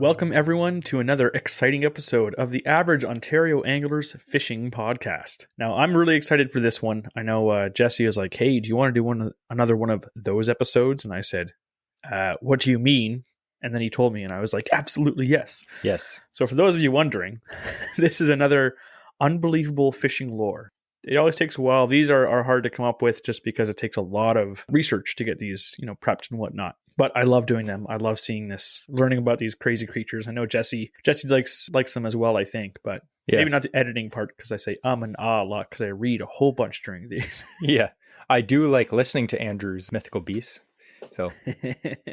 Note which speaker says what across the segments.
Speaker 1: Welcome, everyone, to another exciting episode of the Average Ontario Anglers Fishing Podcast. Now, I'm really excited for this one. I know Jesse is like, hey, do you want to do another one of those episodes? And I said, what do you mean? And then he told me, and I was like, absolutely yes.
Speaker 2: Yes.
Speaker 1: So for those of you wondering, this is another unbelievable fishing lore. It always takes a while. These are hard to come up with just because it takes a lot of research to get these, prepped and whatnot. But I love doing them. I love seeing this, learning about these crazy creatures. I know Jesse likes them as well, I think, but maybe not the editing part because I say and a lot because I read a whole bunch during these.
Speaker 2: Yeah. I do like listening to Andrew's Mythical Beasts. So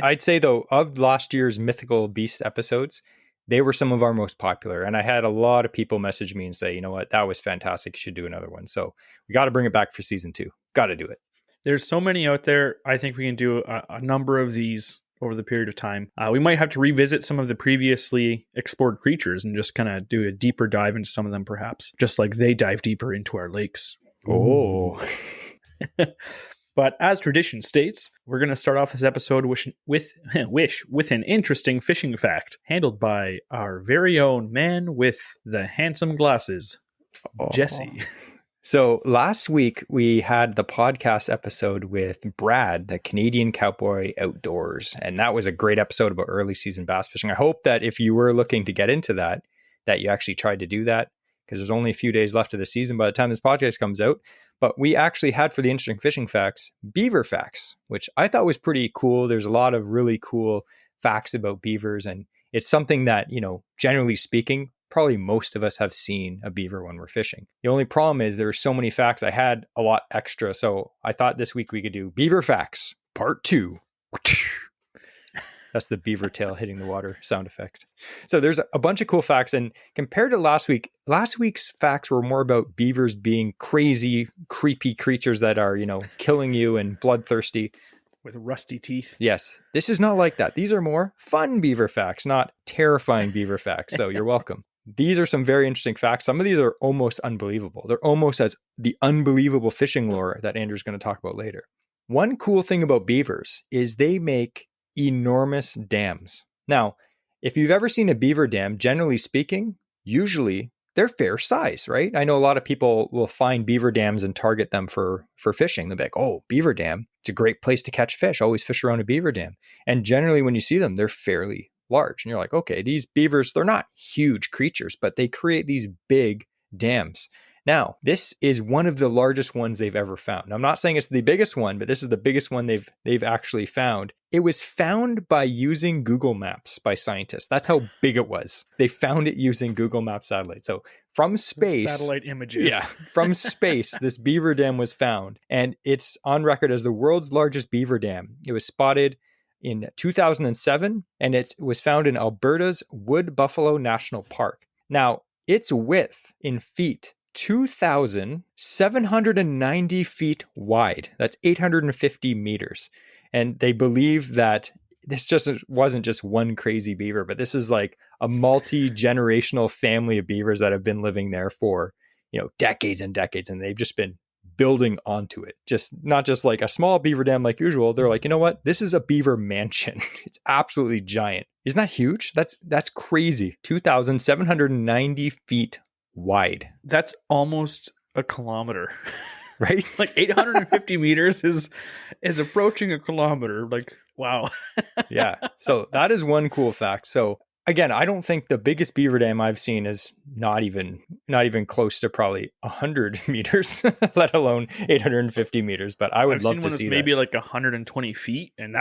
Speaker 2: I'd say though, of last year's Mythical Beast episodes, they were some of our most popular. And I had a lot of people message me and say, you know what, that was fantastic. You should do another one. So we got to bring it back for season 2. Got to do it.
Speaker 1: There's so many out there. I think we can do a number of these over the period of time. We might have to revisit some of the previously explored creatures and just kind of do a deeper dive into some of them, perhaps, just like they dive deeper into our lakes.
Speaker 2: Oh.
Speaker 1: But as tradition states, we're going to start off this episode with an interesting fishing fact handled by our very own man with the handsome glasses, Jesse.
Speaker 2: So last week we had the podcast episode with Brad, the Canadian Cowboy Outdoors. And that was a great episode about early season bass fishing. I hope that if you were looking to get into that you actually tried to do that, because there's only a few days left of the season by the time this podcast comes out. But we actually had, for the interesting fishing facts, beaver facts, which I thought was pretty cool. There's a lot of really cool facts about beavers. And it's something that, generally speaking, probably most of us have seen a beaver when we're fishing. The only problem is there's so many facts. I had a lot extra. So I thought this week we could do Beaver Facts Part 2. That's the beaver tail hitting the water sound effect. So there's a bunch of cool facts. And compared to last week's facts were more about beavers being crazy, creepy creatures that are, killing you and bloodthirsty.
Speaker 1: With rusty teeth.
Speaker 2: Yes. This is not like that. These are more fun beaver facts, not terrifying beaver facts. So you're welcome. These are some very interesting facts. Some of these are almost unbelievable. They're almost as the unbelievable fishing lore that Andrew's going to talk about later. One cool thing about beavers is they make enormous dams. Now, if you've ever seen a beaver dam, generally speaking, usually they're fair size, right? I know a lot of people will find beaver dams and target them for fishing. They'll be like, oh, beaver dam, it's a great place to catch fish. Always fish around a beaver dam. And generally when you see them, they're fairly large. And you're like, okay, these beavers, they're not huge creatures, but they create these big dams. Now, this is one of the largest ones they've ever found. I'm not saying it's the biggest one, but this is the biggest one they've actually found. It was found by using Google Maps by scientists. That's how big it was. They found it using Google Maps satellite. So from space,
Speaker 1: satellite images.
Speaker 2: Yeah, from space, this beaver dam was found, and it's on record as the world's largest beaver dam. It was spotted in 2007, and it was found in Alberta's Wood Buffalo National Park. Now, its width in feet, 2,790 feet wide. That's 850 meters. And they believe that this just wasn't just one crazy beaver, but this is like a multi-generational family of beavers that have been living there for, decades and decades. And they've just been building onto it. Not just like a small beaver dam like usual. They're like, you know what? This is a beaver mansion. It's absolutely giant. Isn't that huge? That's crazy. 2,790 feet wide.
Speaker 1: That's almost a kilometer.
Speaker 2: Right?
Speaker 1: Like 850 meters is approaching a kilometer. Like, wow.
Speaker 2: Yeah. So that is one cool fact. So again, I don't think the biggest beaver dam I've seen is not even close to probably 100 meters, let alone 850 meters. But I would
Speaker 1: I've
Speaker 2: love
Speaker 1: seen
Speaker 2: to
Speaker 1: one
Speaker 2: see
Speaker 1: that's maybe like 120 feet, and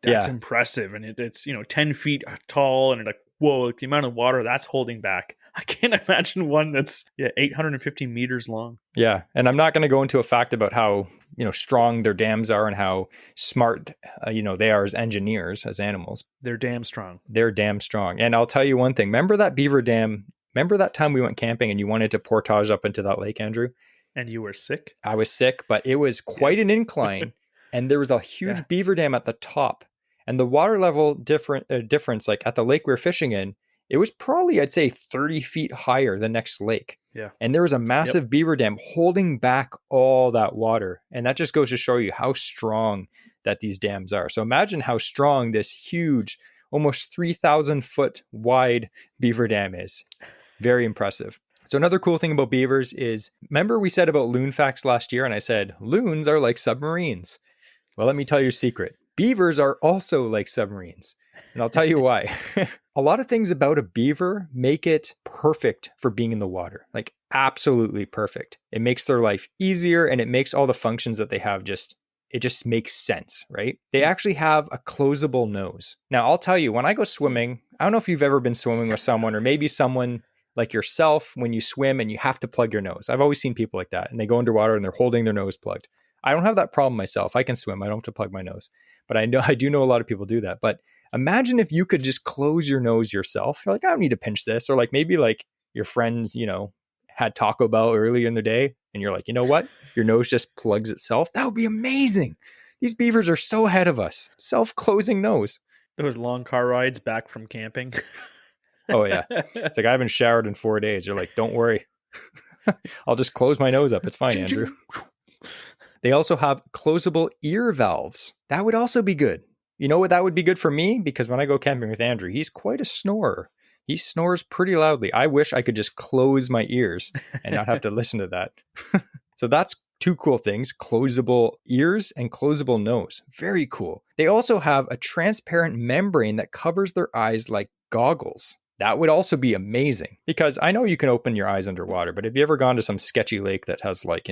Speaker 1: that's impressive. And it's 10 feet tall, and whoa, like the amount of water that's holding back. I can't imagine one that's 850 meters long.
Speaker 2: Yeah, and I'm not going to go into a fact about how strong their dams are and how smart they are as engineers, as animals.
Speaker 1: They're damn strong.
Speaker 2: They're damn strong. And I'll tell you one thing. Remember that beaver dam? Remember that time we went camping and you wanted to portage up into that lake, Andrew?
Speaker 1: And you were sick?
Speaker 2: I was sick, but it was quite an incline, and there was a huge beaver dam at the top. And the water level difference, like at the lake we were fishing in, it was probably, I'd say, 30 feet higher the next lake.
Speaker 1: Yeah.
Speaker 2: And there was a massive beaver dam holding back all that water. And that just goes to show you how strong that these dams are. So imagine how strong this huge, almost 3,000 foot wide beaver dam is. Very impressive. So another cool thing about beavers is, remember we said about loon facts last year, and I said, loons are like submarines. Well, let me tell you a secret. Beavers are also like submarines. And I'll tell you why. A lot of things about a beaver make it perfect for being in the water. Like absolutely perfect. It makes their life easier, and it makes all the functions that they have it just makes sense, right? They actually have a closable nose. Now, I'll tell you, when I go swimming, I don't know if you've ever been swimming with someone, or maybe someone like yourself, when you swim and you have to plug your nose. I've always seen people like that, and they go underwater and they're holding their nose plugged. I don't have that problem myself. I can swim. I don't have to plug my nose. But I do know a lot of people do that. But imagine if you could just close your nose yourself. You're like, I don't need to pinch this. Or like maybe like your friends, had Taco Bell earlier in the day, and you're like, you know what? Your nose just plugs itself. That would be amazing. These beavers are so ahead of us. Self-closing nose.
Speaker 1: Those long car rides back from camping.
Speaker 2: Oh, yeah. It's like, I haven't showered in 4 days. You're like, don't worry. I'll just close my nose up. It's fine, Andrew. They also have closable ear valves. That would also be good. You know what that would be good for me? Because when I go camping with Andrew, he's quite a snorer. He snores pretty loudly. I wish I could just close my ears and not have to listen to that. So that's two cool things, closable ears and closable nose. Very cool. They also have a transparent membrane that covers their eyes like goggles. That would also be amazing, because I know you can open your eyes underwater, but have you ever gone to some sketchy lake that has like,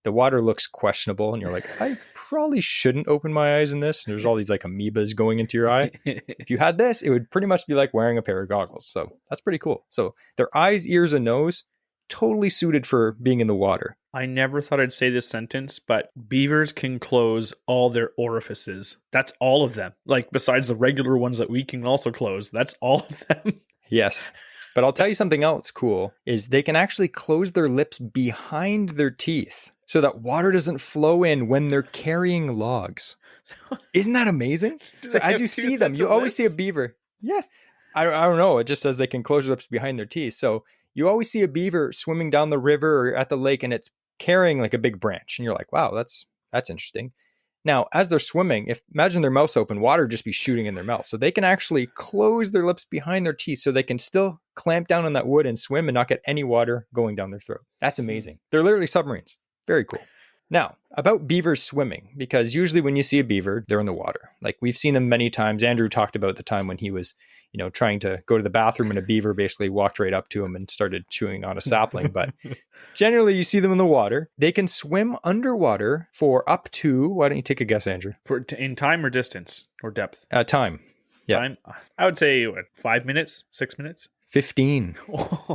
Speaker 2: the water looks questionable and you're like, I probably shouldn't open my eyes in this. And there's all these like amoebas going into your eye. If you had this, it would pretty much be like wearing a pair of goggles. So that's pretty cool. So their eyes, ears, and nose, totally suited for being in the water.
Speaker 1: I never thought I'd say this sentence, but beavers can close all their orifices. That's all of them. Like besides the regular ones that we can also close. That's all of them.
Speaker 2: Yes. But I'll tell you something else cool is they can actually close their lips behind their teeth so that water doesn't flow in when they're carrying logs. Isn't that amazing? So as you see them, you always see a beaver. Yeah. I don't know. It just says they can close their lips behind their teeth. So you always see a beaver swimming down the river or at the lake, and it's carrying like a big branch. And you're like, wow, that's interesting. Now, as they're swimming, imagine their mouth's open, water would just be shooting in their mouth. So they can actually close their lips behind their teeth so they can still clamp down on that wood and swim and not get any water going down their throat. That's amazing. They're literally submarines. Very cool. Now, about beavers swimming, because usually when you see a beaver, they're in the water. Like we've seen them many times. Andrew talked about the time when he was, trying to go to the bathroom and a beaver basically walked right up to him and started chewing on a sapling. But generally you see them in the water. They can swim underwater for up to, why don't you take a guess, Andrew?
Speaker 1: In time or distance or depth?
Speaker 2: Time. Yeah.
Speaker 1: Time? I would say 5 minutes, 6 minutes?
Speaker 2: 15.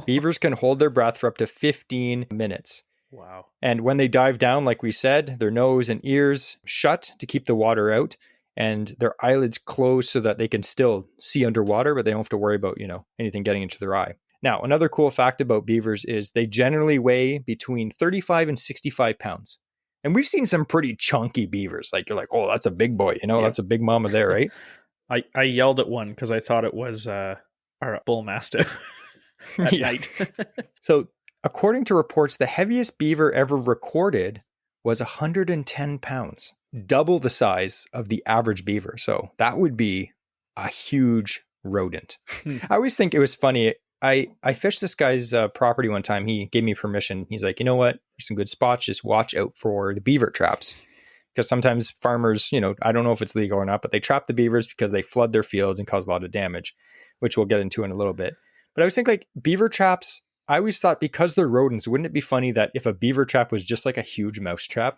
Speaker 2: Beavers can hold their breath for up to 15 minutes.
Speaker 1: Wow.
Speaker 2: And when they dive down, like we said, their nose and ears shut to keep the water out, and their eyelids closed so that they can still see underwater, but they don't have to worry about, anything getting into their eye. Now, another cool fact about beavers is they generally weigh between 35 and 65 pounds. And we've seen some pretty chunky beavers. Like you're like, oh, that's a big boy, That's a big mama there, right?
Speaker 1: I yelled at one because I thought it was our bull mastiff at night.
Speaker 2: So according to reports, the heaviest beaver ever recorded was 110 pounds, double the size of the average beaver. So that would be a huge rodent. I always think it was funny. I fished this guy's property one time. He gave me permission. He's like, you know what? There's some good spots. Just watch out for the beaver traps. Because sometimes farmers, I don't know if it's legal or not, but they trap the beavers because they flood their fields and cause a lot of damage, which we'll get into in a little bit. But I was thinking like beaver traps, I always thought because they're rodents, wouldn't it be funny that if a beaver trap was just like a huge mouse trap,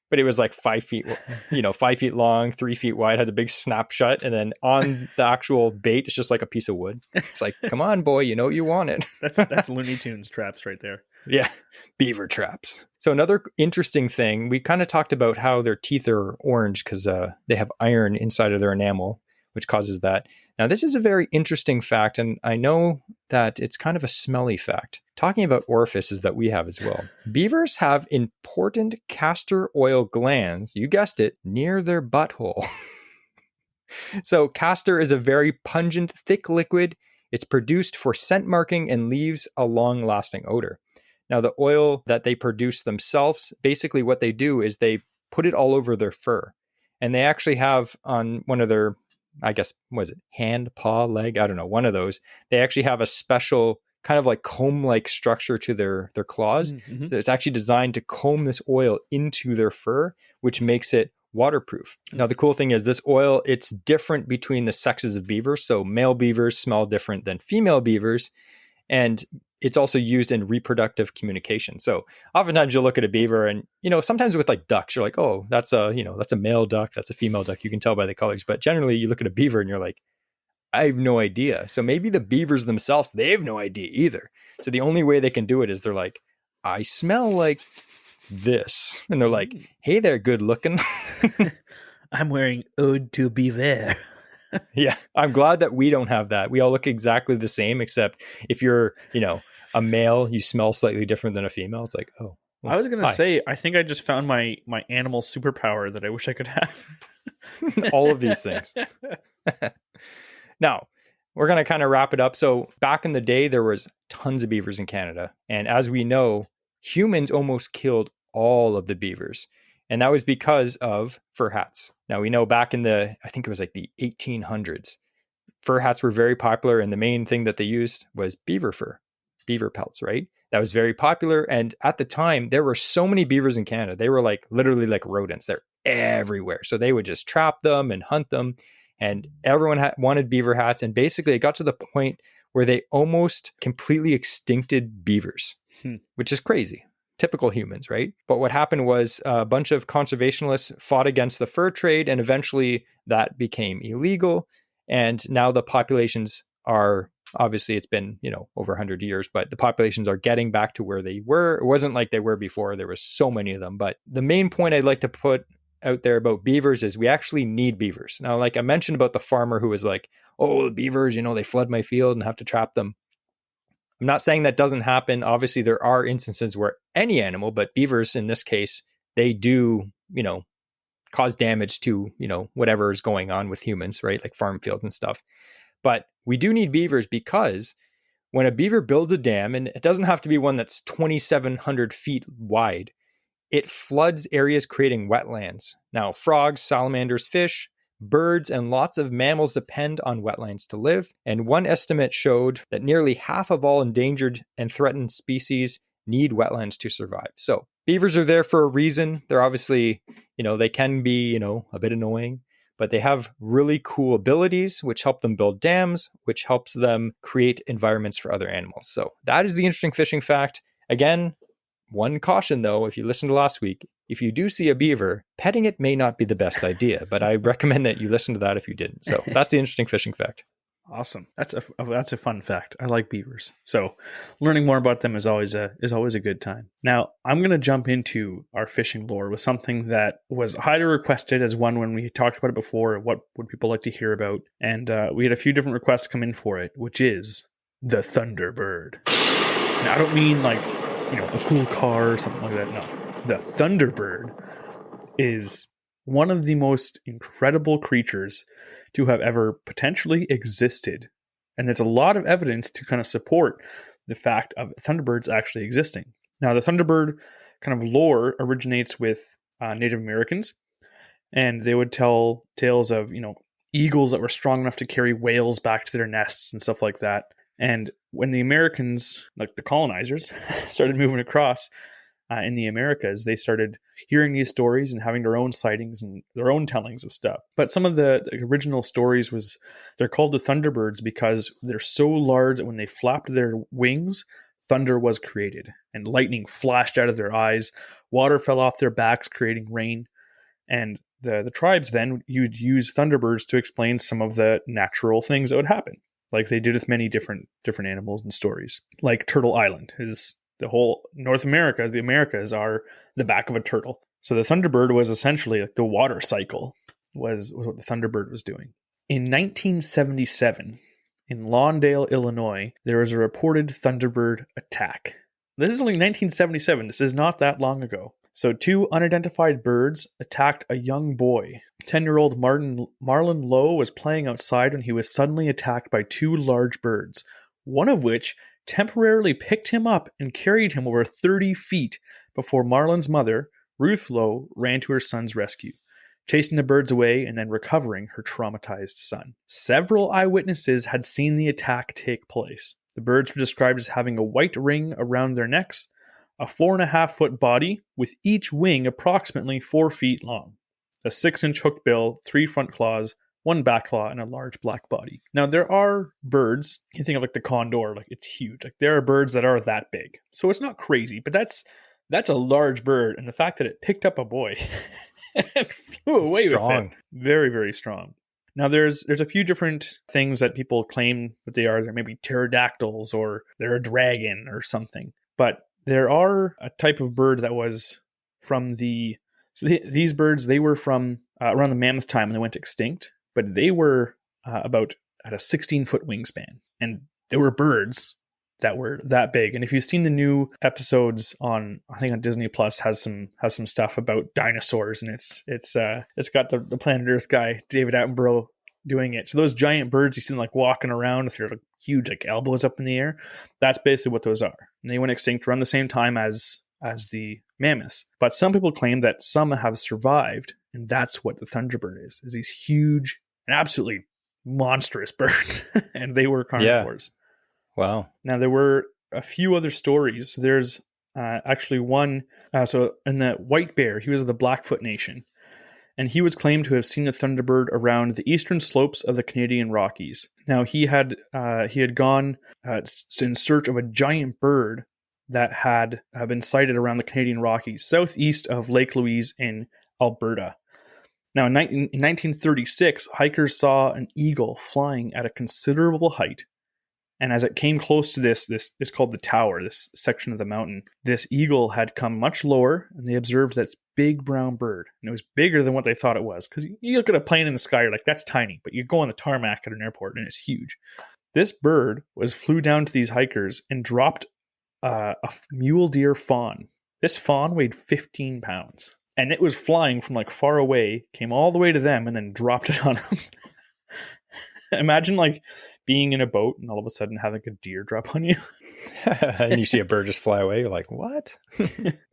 Speaker 2: but it was like 5 feet, 5 feet long, 3 feet wide, had a big snap shut. And then on the actual bait, it's just like a piece of wood. It's like, come on, boy, you know you want it.
Speaker 1: That's Looney Tunes traps right there.
Speaker 2: Yeah. Beaver traps. So another interesting thing, we kind of talked about how their teeth are orange because they have iron inside of their enamel, which causes that. Now, this is a very interesting fact, and I know that it's kind of a smelly fact. Talking about orifices that we have as well. Beavers have important castor oil glands, you guessed it, near their butthole. So castor is a very pungent, thick liquid. It's produced for scent marking and leaves a long-lasting odor. Now, the oil that they produce themselves, basically what they do is they put it all over their fur. And they actually have on one of their I guess, was it hand, paw, leg? I don't know, one of those. They actually have a special kind of like comb-like structure to their claws.
Speaker 1: Mm-hmm.
Speaker 2: So it's actually designed to comb this oil into their fur, which makes it waterproof. Now, the cool thing is this oil, it's different between the sexes of beavers. So male beavers smell different than female beavers. And it's also used in reproductive communication. So oftentimes you'll look at a beaver and, sometimes with like ducks, you're like, oh, that's a male duck. That's a female duck. You can tell by the colors. But generally you look at a beaver and you're like, I have no idea. So maybe the beavers themselves, they have no idea either. So the only way they can do it is they're like, I smell like this. And they're like, hey there, good looking.
Speaker 1: I'm wearing Ode to Beaver.
Speaker 2: Yeah, I'm glad that we don't have that. We all look exactly the same, except if you're, a male, you smell slightly different than a female. It's like, oh.
Speaker 1: Well, I was going to say, I think I just found my animal superpower that I wish I could have.
Speaker 2: All of these things. Now, we're going to kind of wrap it up. So back in the day, there was tons of beavers in Canada. And as we know, humans almost killed all of the beavers. And that was because of fur hats. Now, we know back in I think it was like the 1800s, fur hats were very popular. And the main thing that they used was beaver fur, beaver pelts, right? That was very popular. And at the time, there were so many beavers in Canada. They were like literally like rodents. They're everywhere. So they would just trap them and hunt them. And everyone wanted beaver hats. And basically, it got to the point where they almost completely extincted beavers, which is crazy. Typical humans, right? But what happened was a bunch of conservationists fought against the fur trade, and eventually that became illegal. And now the populations are, obviously it's been, over 100 years, but the populations are getting back to where they were. It wasn't like they were before. There was so many of them. But the main point I'd like to put out there about beavers is we actually need beavers. Now, like I mentioned about the farmer who was like, oh, the beavers, they flood my field and have to trap them. I'm not saying that doesn't happen. Obviously, there are instances where any animal, but beavers in this case, they do, cause damage to, whatever is going on with humans, right? Like farm fields and stuff. But we do need beavers because when a beaver builds a dam, and it doesn't have to be one that's 2,700 feet wide, it floods areas creating wetlands. Now, frogs, salamanders, fish, birds, and lots of mammals depend on wetlands to live. And one estimate showed that nearly half of all endangered and threatened species need wetlands to survive. So beavers are there for a reason. They're obviously, they can be, a bit annoying, but they have really cool abilities, which help them build dams, which helps them create environments for other animals. So that is the interesting fishing fact. Again, one caution though, if you listened to last week, if you do see a beaver, petting it may not be the best idea, but I recommend that you listen to that if you didn't. So that's the interesting fishing fact.
Speaker 1: Awesome. That's a fun fact. I like beavers. So learning more about them is always a good time. Now, I'm going to jump into our fishing lore with something that was highly requested as one when we talked about it before. What would people like to hear about? And we had a few different requests come in for it, which is the Thunderbird. Now, I don't mean like, a cool car or something like that. No, the Thunderbird is one of the most incredible creatures to have ever potentially existed. And there's a lot of evidence to kind of support the fact of Thunderbirds actually existing. Now, the Thunderbird kind of lore originates with Native Americans, and they would tell tales of, eagles that were strong enough to carry whales back to their nests and stuff like that. And when the Americans, like the colonizers, started moving across in the Americas, they started hearing these stories and having their own sightings and their own tellings of stuff. But some of the original stories they're called the Thunderbirds because they're so large that when they flapped their wings, thunder was created and lightning flashed out of their eyes. Water fell off their backs, creating rain. And the tribes then, you'd use Thunderbirds to explain some of the natural things that would happen, like they did with many different animals and stories. Like Turtle Island is the whole North America, the Americas are the back of a turtle. So the Thunderbird was essentially like the water cycle was what the Thunderbird was doing. In 1977, in Lawndale, Illinois, there was a reported Thunderbird attack. This is only 1977. This is not that long ago. So 2 unidentified birds attacked a young boy. 10-year-old Marlon Lowe was playing outside when he was suddenly attacked by 2 large birds, one of which temporarily picked him up and carried him over 30 feet before Marlon's mother, Ruth Lowe, ran to her son's rescue. chasing the birds away and then recovering her traumatized son. Several eyewitnesses had seen the attack take place. The birds were described as having a white ring around their necks, a 4.5-foot body with each wing approximately 4 feet long, a 6-inch hook bill, 3 front claws, 1 back claw, and a large black body. Now, there are birds, you think of like the condor, like it's huge. Like there are birds that are that big. So it's not crazy, but that's a large bird. And the fact that it picked up a boy and flew away with it, very, very strong. Now, there's a few different things that people claim that they are. They're maybe pterodactyls or they're a dragon or something. But there are a type of bird that was from these birds, they were from around the mammoth time when they went extinct, but they were about at a 16-foot wingspan. And there were birds that were that big. And if you've seen the new episodes on, I think on Disney Plus has some stuff about dinosaurs, and it's got the Planet Earth guy, David Attenborough, doing it. So those giant birds you see them like walking around with their like huge like elbows up in the air, that's basically what those are. And they went extinct around the same time as the mammoths. But some people claim that some have survived, and that's what the thunderbird is these huge and absolutely monstrous birds. And they were carnivores.
Speaker 2: Yeah. Wow.
Speaker 1: Now, there were a few other stories. There's actually one. So in the white bear, he was of the Blackfoot Nation, and he was claimed to have seen the thunderbird around the eastern slopes of the Canadian Rockies. Now, he had gone in search of a giant bird that had been sighted around the Canadian Rockies, southeast of Lake Louise in Alberta. Now, in 1936, hikers saw an eagle flying at a considerable height. And as it came close to this it's called the tower, this section of the mountain, this eagle had come much lower, and they observed this big brown bird. And it was bigger than what they thought it was. Because you look at a plane in the sky, you're like, that's tiny. But you go on the tarmac at an airport, and it's huge. This bird flew down to these hikers and dropped a mule deer fawn. This fawn weighed 15 pounds. And it was flying from like far away, came all the way to them, and then dropped it on them. Imagine like being in a boat and all of a sudden having a deer drop on you.
Speaker 2: And you see a bird just fly away. You're like, what?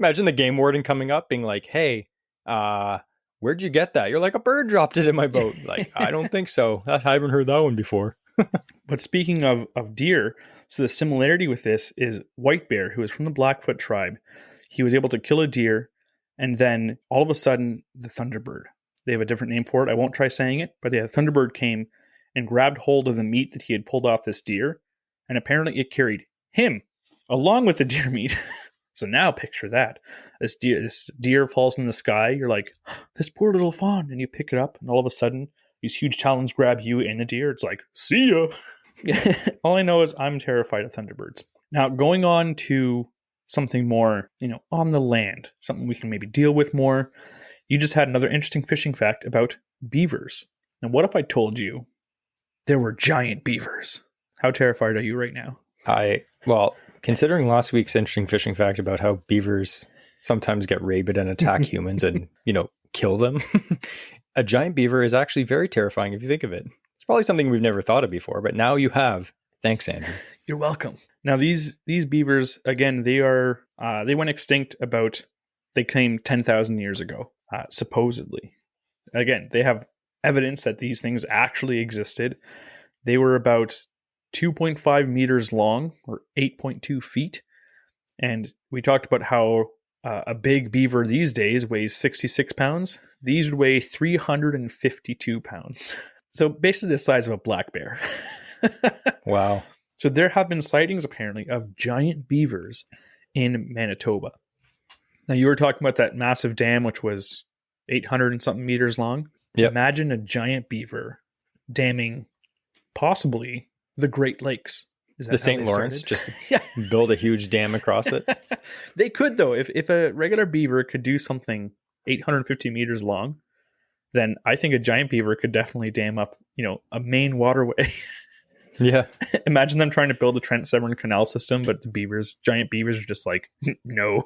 Speaker 2: Imagine the game warden coming up being like, hey, where'd you get that? You're like, a bird dropped it in my boat. Like, I don't think so. I haven't heard that one before.
Speaker 1: But speaking of deer, so the similarity with this is White Bear, who is from the Blackfoot tribe. He was able to kill a deer, and then all of a sudden, the Thunderbird. They have a different name for it. I won't try saying it, but the Thunderbird came and grabbed hold of the meat that he had pulled off this deer, and apparently it carried him along with the deer meat. So now picture that. This deer falls from the sky. You're like, this poor little fawn, and you pick it up, and all of a sudden, these huge talons grab you and the deer. It's like, see ya. All I know is I'm terrified of thunderbirds. Now, going on to something more, on the land, something we can maybe deal with more. You just had another interesting fishing fact about beavers. Now, what if I told you there were giant beavers? How terrified are you right now?
Speaker 2: Well, considering last week's interesting fishing fact about how beavers sometimes get rabid and attack humans and, kill them, a giant beaver is actually very terrifying if you think of it. It's probably something we've never thought of before, but now you have. Thanks, Andrew.
Speaker 1: You're welcome. Now, these beavers, again, they went extinct they came 10,000 years ago, supposedly. Again, they have evidence that these things actually existed. They were about 2.5 meters long, or 8.2 feet. And we talked about how a big beaver these days weighs 66 pounds. These would weigh 352 pounds. So basically the size of a black bear.
Speaker 2: Wow.
Speaker 1: So there have been sightings, apparently, of giant beavers in Manitoba. Now, you were talking about that massive dam, which was 800 and something meters long. Yep. Imagine a giant beaver damming possibly the Great Lakes.
Speaker 2: The St. Lawrence, just build a huge dam across it.
Speaker 1: They could, though. If a regular beaver could do something 850 meters long, then I think a giant beaver could definitely dam up, a main waterway.
Speaker 2: Yeah.
Speaker 1: Imagine them trying to build a Trent Severn Canal system, but the giant beavers are just like, no.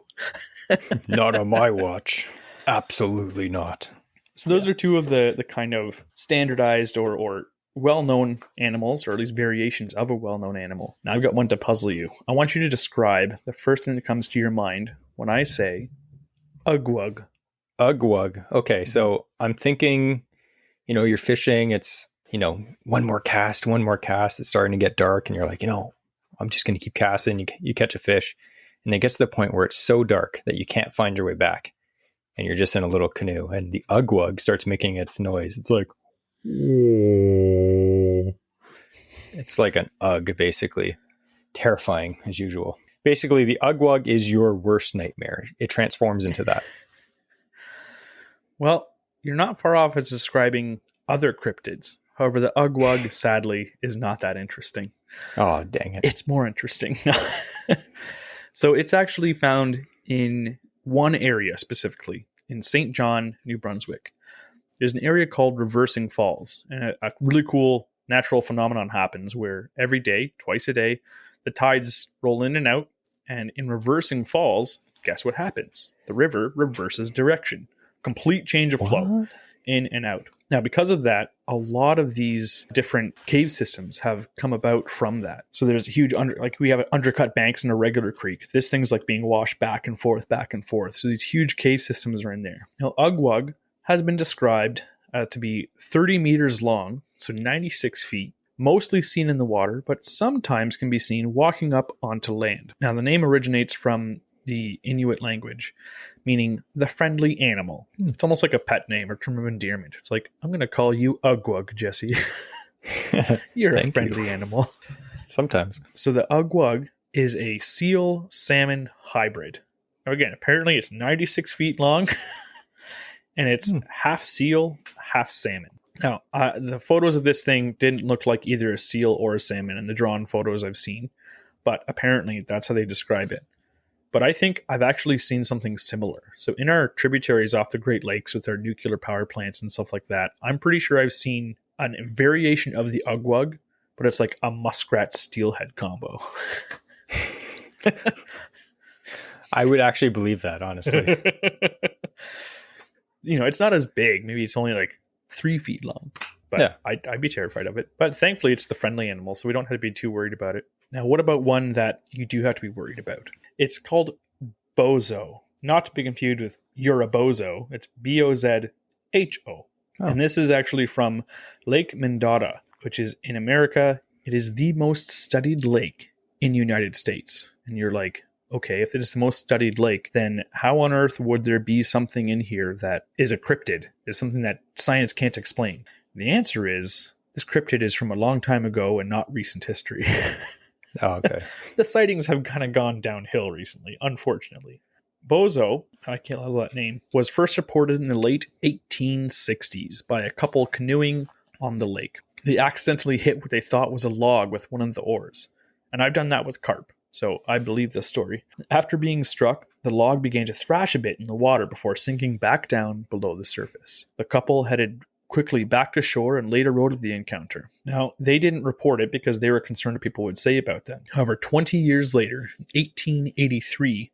Speaker 2: Not on my watch. Absolutely not.
Speaker 1: So those are two of the kind of standardized or well-known animals, or at least variations of a well-known animal. Now I've got one to puzzle you. I want you to describe the first thing that comes to your mind when I say ugwug.
Speaker 2: Ugwug. Okay, so I'm thinking, you're fishing. It's, one more cast. It's starting to get dark, and you're like, I'm just going to keep casting. You catch a fish, and it gets to the point where it's so dark that you can't find your way back, and you're just in a little canoe, and the ugwug starts making its noise. It's like, it's like an ugg, basically. Terrifying as usual. Basically, the ugwug is your worst nightmare. It transforms into that.
Speaker 1: Well, you're not far off as describing other cryptids. However, the ugwug, sadly, is not that interesting.
Speaker 2: Oh, dang it.
Speaker 1: It's more interesting. So it's actually found in one area specifically, in St. John, New Brunswick. There's an area called Reversing Falls, and a really cool natural phenomenon happens where every day, twice a day, the tides roll in and out, and in Reversing Falls, guess what happens? The river reverses direction. Complete change of flow in and out. Now, because of that, a lot of these different cave systems have come about from that. So there's a huge, we have undercut banks in a regular creek. This thing's like being washed back and forth. So these huge cave systems are in there. Now, Ugwug has been described to be 30 meters long, so 96 feet, mostly seen in the water, but sometimes can be seen walking up onto land. Now, the name originates from the Inuit language, meaning the friendly animal. It's almost like a pet name or term of endearment. It's like, I'm going to call you Ugwug, Jesse. You're a friendly animal.
Speaker 2: Sometimes.
Speaker 1: So the Ugwug is a seal-salmon hybrid. Now again, apparently it's 96 feet long, and it's half seal, half salmon. Now, the photos of this thing didn't look like either a seal or a salmon in the drawn photos I've seen, but apparently that's how they describe it. But I think I've actually seen something similar. So in our tributaries off the Great Lakes with our nuclear power plants and stuff like that, I'm pretty sure I've seen a variation of the Ugwug, but it's like a muskrat steelhead combo.
Speaker 2: I would actually believe that, honestly.
Speaker 1: It's not as big. Maybe it's only like 3 feet long. But yeah. I'd be terrified of it. But thankfully, it's the friendly animal, so we don't have to be too worried about it. Now, what about one that you do have to be worried about? It's called bozo, not to be confused with you're a bozo. It's Bozho. Oh. And this is actually from Lake Mendota, which is in America. It is the most studied lake in the United States. And you're like, okay, if it is the most studied lake, then how on earth would there be something in here that is a cryptid, is something that science can't explain? The answer is this cryptid is from a long time ago and not recent history.
Speaker 2: Oh, okay.
Speaker 1: The sightings have kind of gone downhill recently, unfortunately. Bozo, I can't love that name, was first reported in the late 1860s by a couple canoeing on the lake. They accidentally hit what they thought was a log with one of the oars. And I've done that with carp, so I believe this story. After being struck, the log began to thrash a bit in the water before sinking back down below the surface. The couple headed quickly back to shore and later wrote of the encounter. Now, they didn't report it because they were concerned what people would say about them. However, 20 years later, in 1883,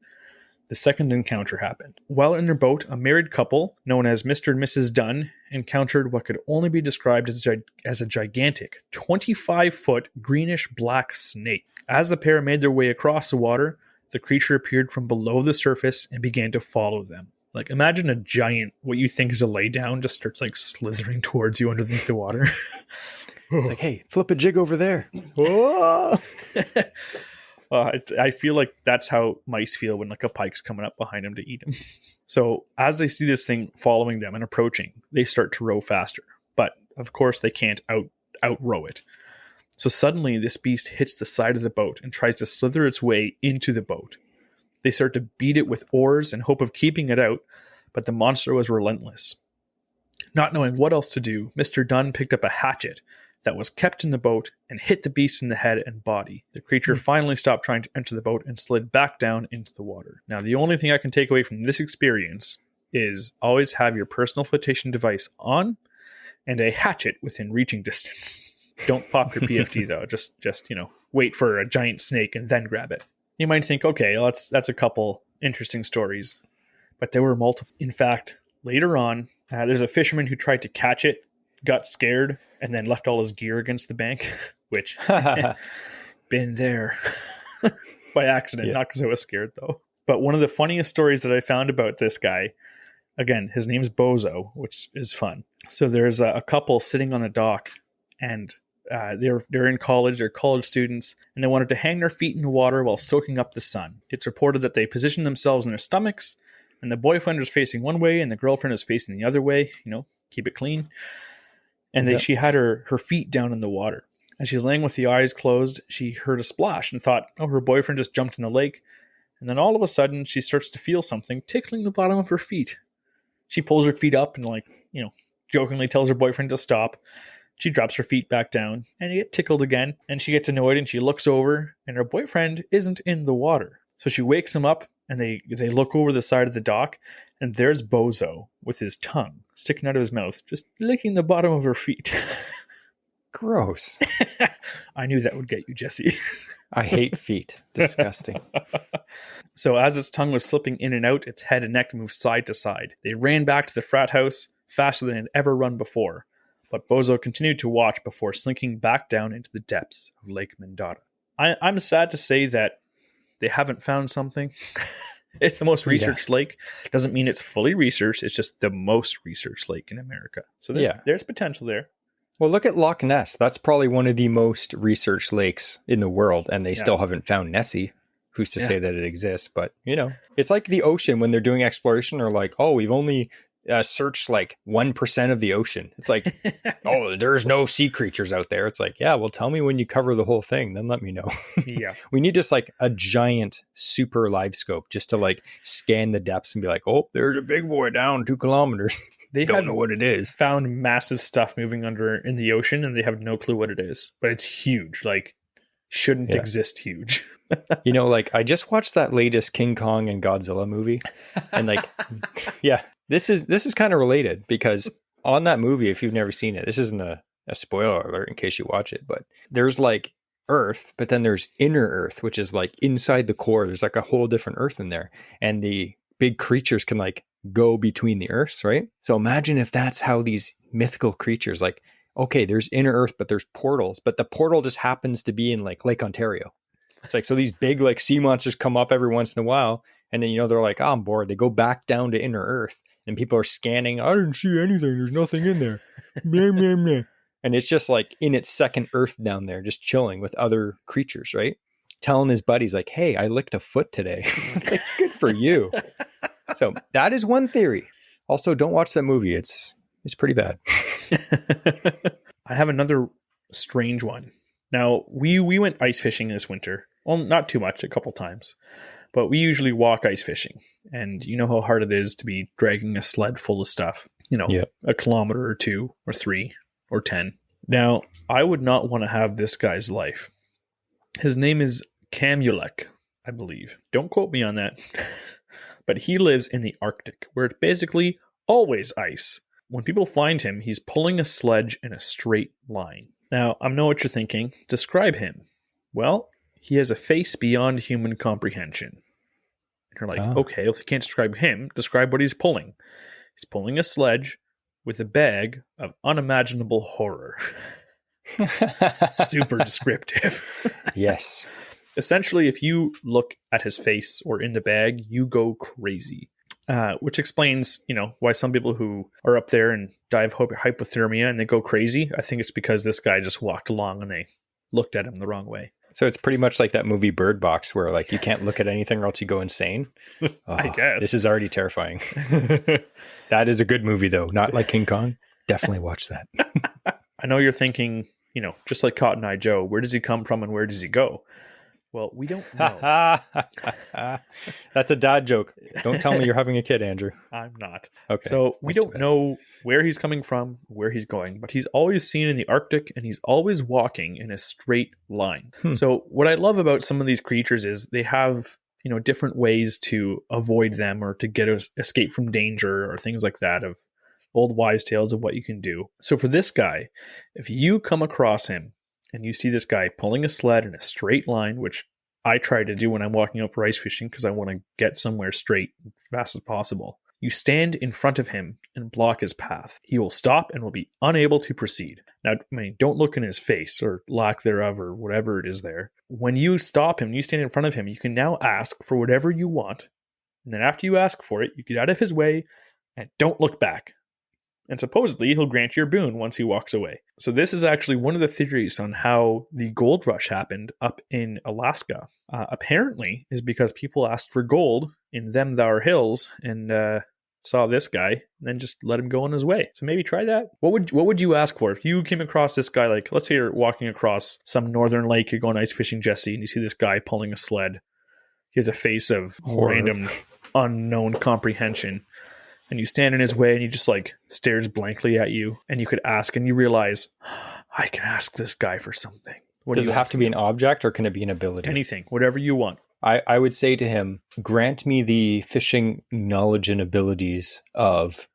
Speaker 1: the second encounter happened. While in their boat, a married couple, known as Mr. and Mrs. Dunn, encountered what could only be described as a gigantic 25-foot greenish-black snake. As the pair made their way across the water, the creature appeared from below the surface and began to follow them. Like, imagine a giant, what you think is a laydown, just starts like slithering towards you underneath the water.
Speaker 2: It's like, hey, flip a jig over there.
Speaker 1: I feel like that's how mice feel when like a pike's coming up behind them to eat them. So as they see this thing following them and approaching, they start to row faster. But of course they can't outrow it. So suddenly this beast hits the side of the boat and tries to slither its way into the boat. They start to beat it with oars in hope of keeping it out, but the monster was relentless. Not knowing what else to do, Mr. Dunn picked up a hatchet that was kept in the boat and hit the beast in the head and body. The creature finally stopped trying to enter the boat and slid back down into the water. Now, the only thing I can take away from this experience is always have your personal flotation device on and a hatchet within reaching distance. Don't pop your PFD though. Just wait for a giant snake and then grab it. You might think, okay, well, that's a couple interesting stories, but there were multiple. In fact, later on, there's a fisherman who tried to catch it, got scared, and then left all his gear against the bank, which been there by accident, not because I was scared though. But one of the funniest stories that I found about this guy Again, his name's Bozo, which is fun. So there's a couple sitting on a dock, and they're in college. They're college students, and they wanted to hang their feet in the water while soaking up the sun. It's reported that they positioned themselves in their stomachs, and the boyfriend is facing one way, and the girlfriend is facing the other way. Keep it clean. And she had her feet down in the water. As she's laying with the eyes closed, she heard a splash and thought, oh, her boyfriend just jumped in the lake. And then all of a sudden, she starts to feel something tickling the bottom of her feet. She pulls her feet up and jokingly tells her boyfriend to stop. She drops her feet back down and they get tickled again. And she gets annoyed and she looks over and her boyfriend isn't in the water. So she wakes him up and they look over the side of the dock and there's Bozo with his tongue sticking out of his mouth, just licking the bottom of her feet.
Speaker 2: Gross.
Speaker 1: I knew that would get you, Jesse.
Speaker 2: I hate feet. Disgusting.
Speaker 1: So as its tongue was slipping in and out, its head and neck moved side to side. They ran back to the frat house faster than it had ever run before. But Bozo continued to watch before slinking back down into the depths of Lake Mendota. I'm sad to say that they haven't found something. It's the most researched lake. Doesn't mean it's fully researched. It's just the most researched lake in America. So there's potential there.
Speaker 2: Well, look at Loch Ness. That's probably one of the most researched lakes in the world, and they still haven't found Nessie. Who's to say that it exists? But, it's like the ocean when they're doing exploration. They're like, oh, we've only searched like 1% of the ocean. It's like, oh, there's no sea creatures out there. It's like, yeah, well, tell me when you cover the whole thing. Then let me know.
Speaker 1: Yeah.
Speaker 2: We need just like a giant super live scope just to like scan the depths and be like, oh, there's a big boy down 2 kilometers. They don't know what it is.
Speaker 1: Found massive stuff moving under in the ocean and they have no clue what it is. But it's huge. Like, shouldn't exist huge.
Speaker 2: I just watched that latest King Kong and Godzilla movie. And this is kind of related because on that movie, if you've never seen it, this isn't a spoiler alert in case you watch it, but there's like Earth, but then there's inner Earth, which is like inside the core. There's like a whole different Earth in there. And the big creatures can like go between the Earths, right? So imagine if that's how these mythical creatures, like, okay, there's inner Earth, but there's portals, but the portal just happens to be in like Lake Ontario. It's like, so these big like sea monsters come up every once in a while. And then, they're like, oh, I'm bored. They go back down to inner Earth and people are scanning. I didn't see anything. There's nothing in there. Blah, blah, blah. And it's just like in its second Earth down there, just chilling with other creatures, right? Telling his buddies like, hey, I licked a foot today. Like, good for you. So that is one theory. Also, don't watch that movie. It's pretty bad.
Speaker 1: I have another strange one. Now, we went ice fishing this winter. Well, not too much, a couple times. But we usually walk ice fishing. And you know how hard it is to be dragging a sled full of stuff. A kilometer or 2 or 3 or 10. Now, I would not want to have this guy's life. His name is Camulek, I believe. Don't quote me on that. But he lives in the Arctic, where it's basically always ice. When people find him, he's pulling a sledge in a straight line. Now, I know what you're thinking. Describe him. Well, he has a face beyond human comprehension. And you're like, okay, well, if you can't describe him, describe what he's pulling. He's pulling a sledge with a bag of unimaginable horror. Super descriptive.
Speaker 2: Yes.
Speaker 1: Essentially, if you look at his face or in the bag, you go crazy. Which explains, why some people who are up there and die of hypothermia and they go crazy. I think it's because this guy just walked along and they looked at him the wrong way.
Speaker 2: So it's pretty much like that movie Bird Box where like you can't look at anything or else you go insane.
Speaker 1: I guess.
Speaker 2: This is already terrifying. That is a good movie though. Not like King Kong. Definitely watch that.
Speaker 1: I know you're thinking, just like Cotton Eye Joe, where does he come from and where does he go? Well, we don't know.
Speaker 2: That's a dad joke. Don't tell me you're having a kid, Andrew.
Speaker 1: I'm not.
Speaker 2: Okay.
Speaker 1: So we don't know where he's coming from, where he's going, but he's always seen in the Arctic and he's always walking in a straight line. So what I love about some of these creatures is they have, different ways to avoid them or to escape from danger or things like that, of old wives' tales of what you can do. So for this guy, if you come across him, and you see this guy pulling a sled in a straight line, which I try to do when I'm walking out for ice fishing because I want to get somewhere straight as fast as possible. You stand in front of him and block his path. He will stop and will be unable to proceed. Now, don't look in his face or lack thereof or whatever it is there. When you stop him, you stand in front of him, you can now ask for whatever you want. And then after you ask for it, you get out of his way and don't look back. And supposedly he'll grant your boon once he walks away. So this is actually one of the theories on how the gold rush happened up in Alaska. Apparently is because people asked for gold in them thar hills and saw this guy and then just let him go on his way. So maybe try that. What would you ask for if you came across this guy? Like, let's say you're walking across some northern lake, you're going ice fishing, Jesse, and you see this guy pulling a sled. He has a face of random unknown comprehension. And you stand in his way and he just like stares blankly at you. And you could ask and you realize, I can ask this guy for something.
Speaker 2: Does it have to be an object or can it be an ability?
Speaker 1: Anything, whatever you want.
Speaker 2: I would say to him, grant me the fishing knowledge and abilities of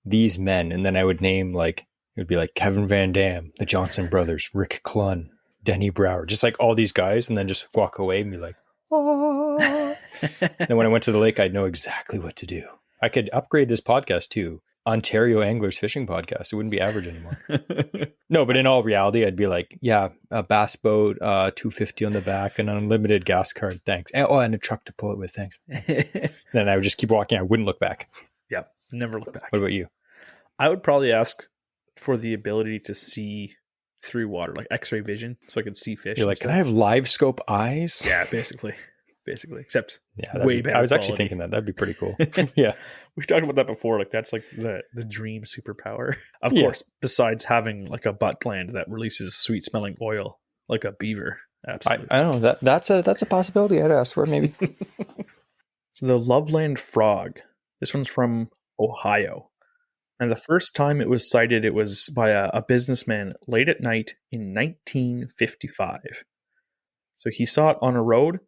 Speaker 2: these men. And then I would name like, it would be like Kevin Van Dam, the Johnson brothers, Rick Clunn, Denny Brower, just like all these guys. And then just walk away and be like, oh. And when I went to the lake, I'd know exactly what to do. I could upgrade this podcast to Ontario Anglers Fishing Podcast. It wouldn't be average anymore. No, but in all reality, I'd be like, yeah, a bass boat, $250 on the back, an unlimited gas card, thanks. And a truck to pull it with, thanks. Then I would just keep walking. I wouldn't look back.
Speaker 1: Yep, never look back.
Speaker 2: What about you?
Speaker 1: I would probably ask for the ability to see through water, like X-ray vision, so I could see fish.
Speaker 2: You're like, can I have live scope eyes?
Speaker 1: Yeah, basically, except way better.
Speaker 2: I was actually thinking that'd be pretty cool. Yeah,
Speaker 1: we've talked about that before. Like that's like the dream superpower. Of course, besides having like a butt gland that releases sweet smelling oil, like a beaver. Absolutely,
Speaker 2: I don't know that's a possibility. I'd ask for maybe.
Speaker 1: So the Loveland frog. This one's from Ohio. And the first time it was sighted, it was by a businessman late at night in 1955. So he saw it on a road,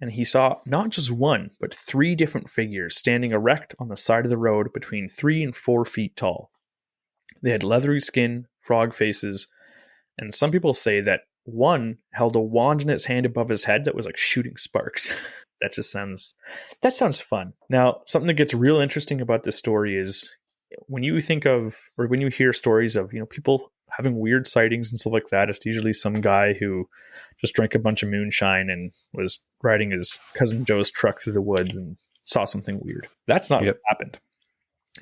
Speaker 1: and he saw not just one, but 3 different figures standing erect on the side of the road between 3 and 4 feet tall. They had leathery skin, frog faces, and some people say that one held a wand in its hand above his head that was like shooting sparks. That sounds fun. Now, something that gets real interesting about this story is when you think of, or when you hear stories of, people having weird sightings and stuff like that, it's usually some guy who just drank a bunch of moonshine and was riding his cousin Joe's truck through the woods and saw something weird. That's not what happened.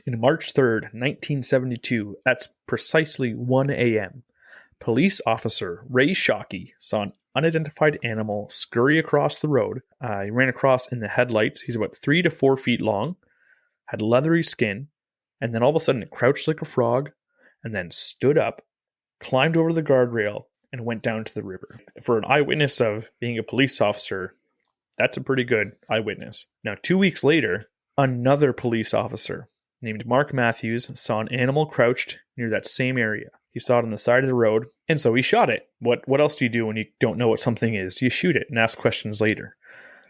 Speaker 1: In March 3rd, 1972, at precisely 1 a.m., police officer Ray Shockey saw an unidentified animal scurry across the road. He ran across in the headlights. He's about 3 to 4 feet long, had leathery skin, and then all of a sudden it crouched like a frog and then stood up, climbed over the guardrail, and went down to the river. For an eyewitness of being a police officer, that's a pretty good eyewitness. Now, 2 weeks later, another police officer named Mark Matthews saw an animal crouched near that same area. He saw it on the side of the road, and so he shot it. What else do you do when you don't know what something is? You shoot it and ask questions later.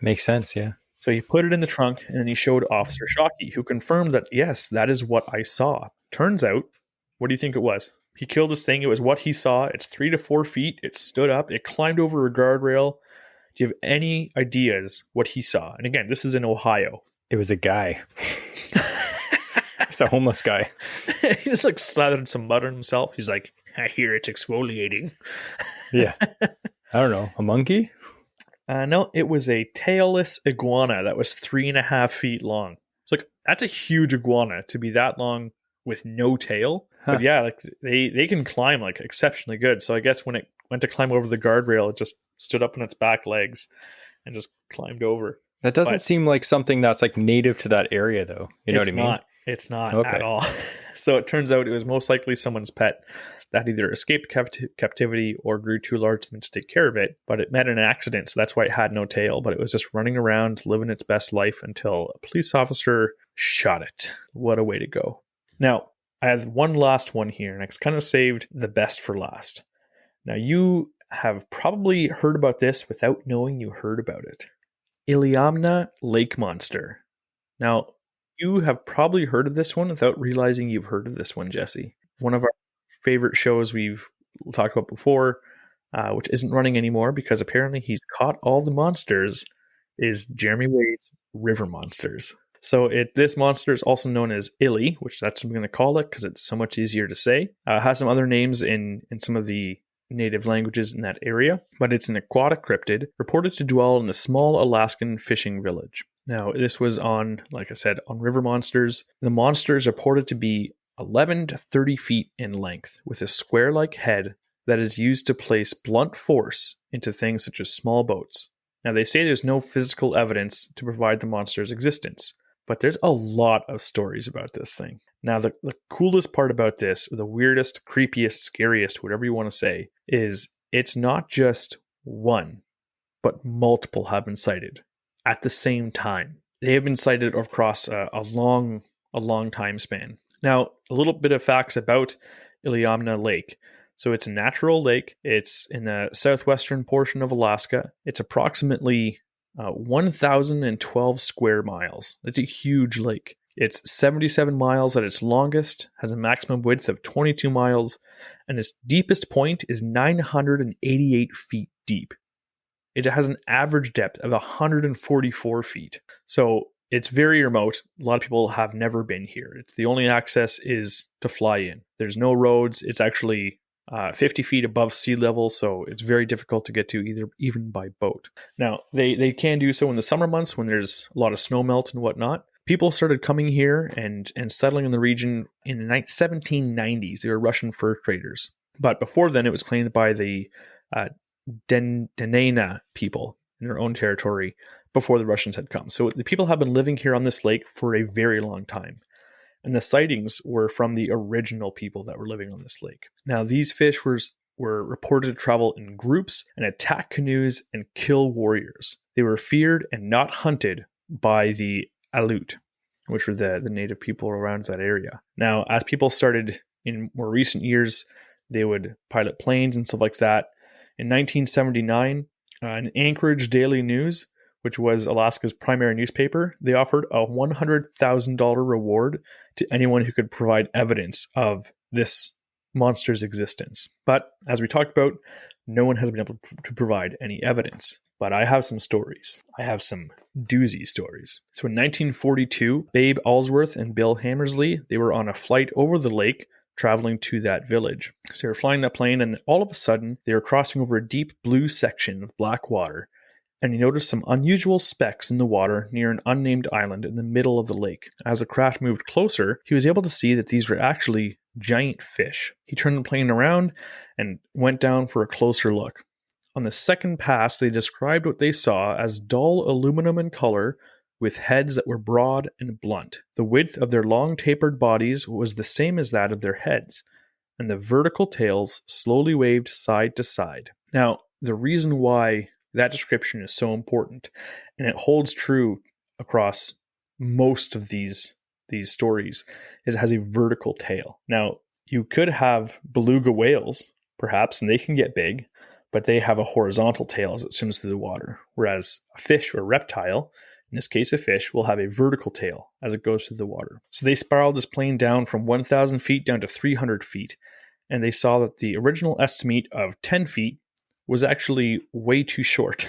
Speaker 2: Makes sense, yeah.
Speaker 1: So he put it in the trunk, and then he showed Officer Shockey, who confirmed that, yes, that is what I saw. Turns out, what do you think it was? He killed this thing. It was what he saw. It's 3 to 4 feet. It stood up. It climbed over a guardrail. Do you have any ideas what he saw? And again, this is in Ohio.
Speaker 2: It was a guy. It's a homeless guy.
Speaker 1: He just like slathered some mud on himself. He's like, I hear it's exfoliating.
Speaker 2: Yeah. I don't know. A monkey?
Speaker 1: No, it was a tailless iguana that was 3.5 feet long. It's like, that's a huge iguana to be that long with no tail. Huh. But yeah, like they can climb like exceptionally good. So I guess when it went to climb over the guardrail, it just stood up on its back legs and just climbed over.
Speaker 2: That doesn't seem like something that's like native to that area though. You know what I mean?
Speaker 1: It's not at all. So it turns out it was most likely someone's pet that either escaped captivity or grew too large for them to take care of it. But it met an accident, so that's why it had no tail. But it was just running around, living its best life until a police officer shot it. What a way to go. Now, I have one last one here, and I kind of saved the best for last. Now, you have probably heard about this without knowing you heard about it. Iliamna Lake Monster. Now, you have probably heard of this one without realizing you've heard of this one, Jesse. One of our favorite shows we've talked about before, which isn't running anymore because apparently he's caught all the monsters, is Jeremy Wade's River Monsters. So this monster is also known as Illy, which that's what I'm going to call it because it's so much easier to say. It has some other names in some of the native languages in that area, but it's an aquatic cryptid reported to dwell in a small Alaskan fishing village. Now, this was on, like I said, on river monsters. The monster is reported to be 11 to 30 feet in length, with a square-like head that is used to place blunt force into things such as small boats. Now, they say there's no physical evidence to provide the monster's existence, but there's a lot of stories about this thing. Now, the coolest part about this, or the weirdest, creepiest, scariest, whatever you want to say, is it's not just one, but multiple have been sighted at the same time. They have been sighted across a long time span. Now, a little bit of facts about Iliamna Lake. So it's a natural lake. It's in the southwestern portion of Alaska. It's approximately 1,012 square miles. It's a huge lake. It's 77 miles at its longest, has a maximum width of 22 miles, and its deepest point is 988 feet deep. It has an average depth of 144 feet. So it's very remote. A lot of people have never been here. It's the only access is to fly in. There's no roads. It's actually 50 feet above sea level, so it's very difficult to get to even by boat. Now, they can do so in the summer months when there's a lot of snow melt and whatnot. People started coming here and settling in the region in the 1790s. They were Russian fur traders. But before then, it was claimed by the Denena people in their own territory before the Russians had come. So the people have been living here on this lake for a very long time. And the sightings were from the original people that were living on this lake. Now, these fish were reported to travel in groups and attack canoes and kill warriors. They were feared and not hunted by the Aleut, which were the native people around that area. Now, as people started in more recent years, they would pilot planes and stuff like that. In 1979, an Anchorage Daily News, which was Alaska's primary newspaper, they offered a $100,000 reward to anyone who could provide evidence of this monster's existence. But as we talked about, no one has been able to provide any evidence. But I have some stories. I have some doozy stories. So in 1942, Babe Allsworth and Bill Hammersley, they were on a flight over the lake traveling to that village. So they were flying that plane, and all of a sudden, they were crossing over a deep blue section of black water, and he noticed some unusual specks in the water near an unnamed island in the middle of the lake. As the craft moved closer, he was able to see that these were actually giant fish. He turned the plane around and went down for a closer look. On the second pass, they described what they saw as dull aluminum in color, with heads that were broad and blunt. The width of their long tapered bodies was the same as that of their heads, and the vertical tails slowly waved side to side. Now, the reason why that description is so important, and it holds true across most of these stories, is it has a vertical tail. Now, you could have beluga whales, perhaps, and they can get big, but they have a horizontal tail as it swims through the water, whereas a fish or a reptile, in this case a fish, will have a vertical tail as it goes through the water. So they spiraled this plane down from 1,000 feet down to 300 feet, and they saw that the original estimate of 10 feet was actually way too short.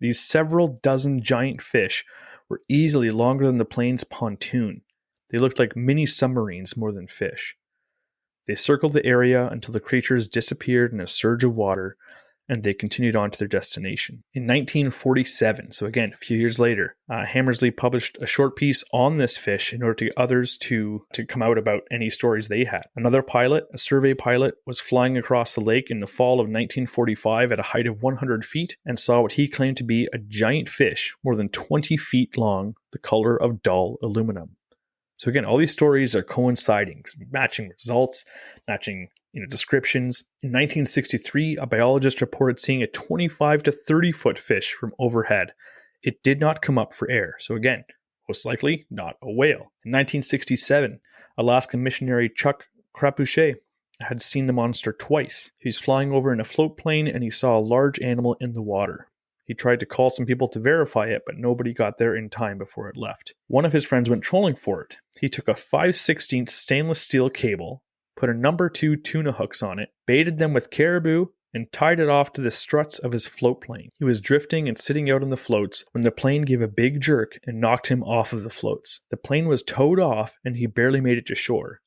Speaker 1: These several dozen giant fish were easily longer than the plane's pontoon. They looked like mini submarines more than fish. They circled the area until the creatures disappeared in a surge of water, and they continued on to their destination. In 1947, so again, a few years later, Hammersley published a short piece on this fish in order to get others to come out about any stories they had. Another pilot, a survey pilot, was flying across the lake in the fall of 1945 at a height of 100 feet and saw what he claimed to be a giant fish more than 20 feet long, the color of dull aluminum. So again, all these stories are coinciding, matching results, matching descriptions. In 1963, a biologist reported seeing a 25 to 30 foot fish from overhead. It did not come up for air. So again, most likely not a whale. In 1967, Alaskan missionary Chuck Crapuchet had seen the monster twice. He's flying over in a float plane and he saw a large animal in the water. He tried to call some people to verify it, but nobody got there in time before it left. One of his friends went trolling for it. He took a 5/16 stainless steel cable, put a number 2 tuna hooks on it, baited them with caribou, and tied it off to the struts of his float plane. He was drifting and sitting out on the floats when the plane gave a big jerk and knocked him off of the floats. The plane was towed off and he barely made it to shore.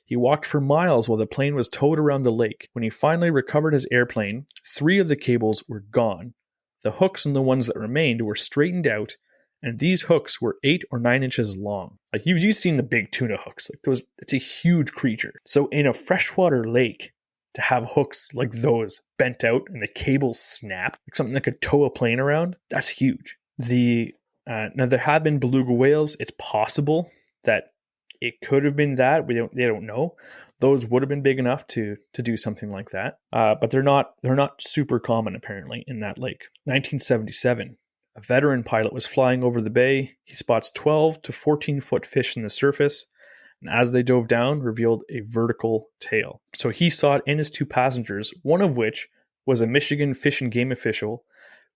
Speaker 1: He walked for miles while the plane was towed around the lake. When he finally recovered his airplane, 3 of the cables were gone. The hooks and the ones that remained were straightened out, And these hooks were 8 or 9 inches long. Like you've seen the big tuna hooks. Like those, it's a huge creature. So in a freshwater lake, to have hooks like those bent out and the cables snap, like something that could tow a plane around, that's huge. Now there have been beluga whales. It's possible that it could have been that. They don't know. Those would have been big enough to do something like that. But they're not super common apparently in that lake. 1977. A veteran pilot was flying over the bay. He spots 12 to 14 foot fish in the surface, and as they dove down, revealed a vertical tail. So he saw it, and his 2 passengers, one of which was a Michigan Fish and Game official,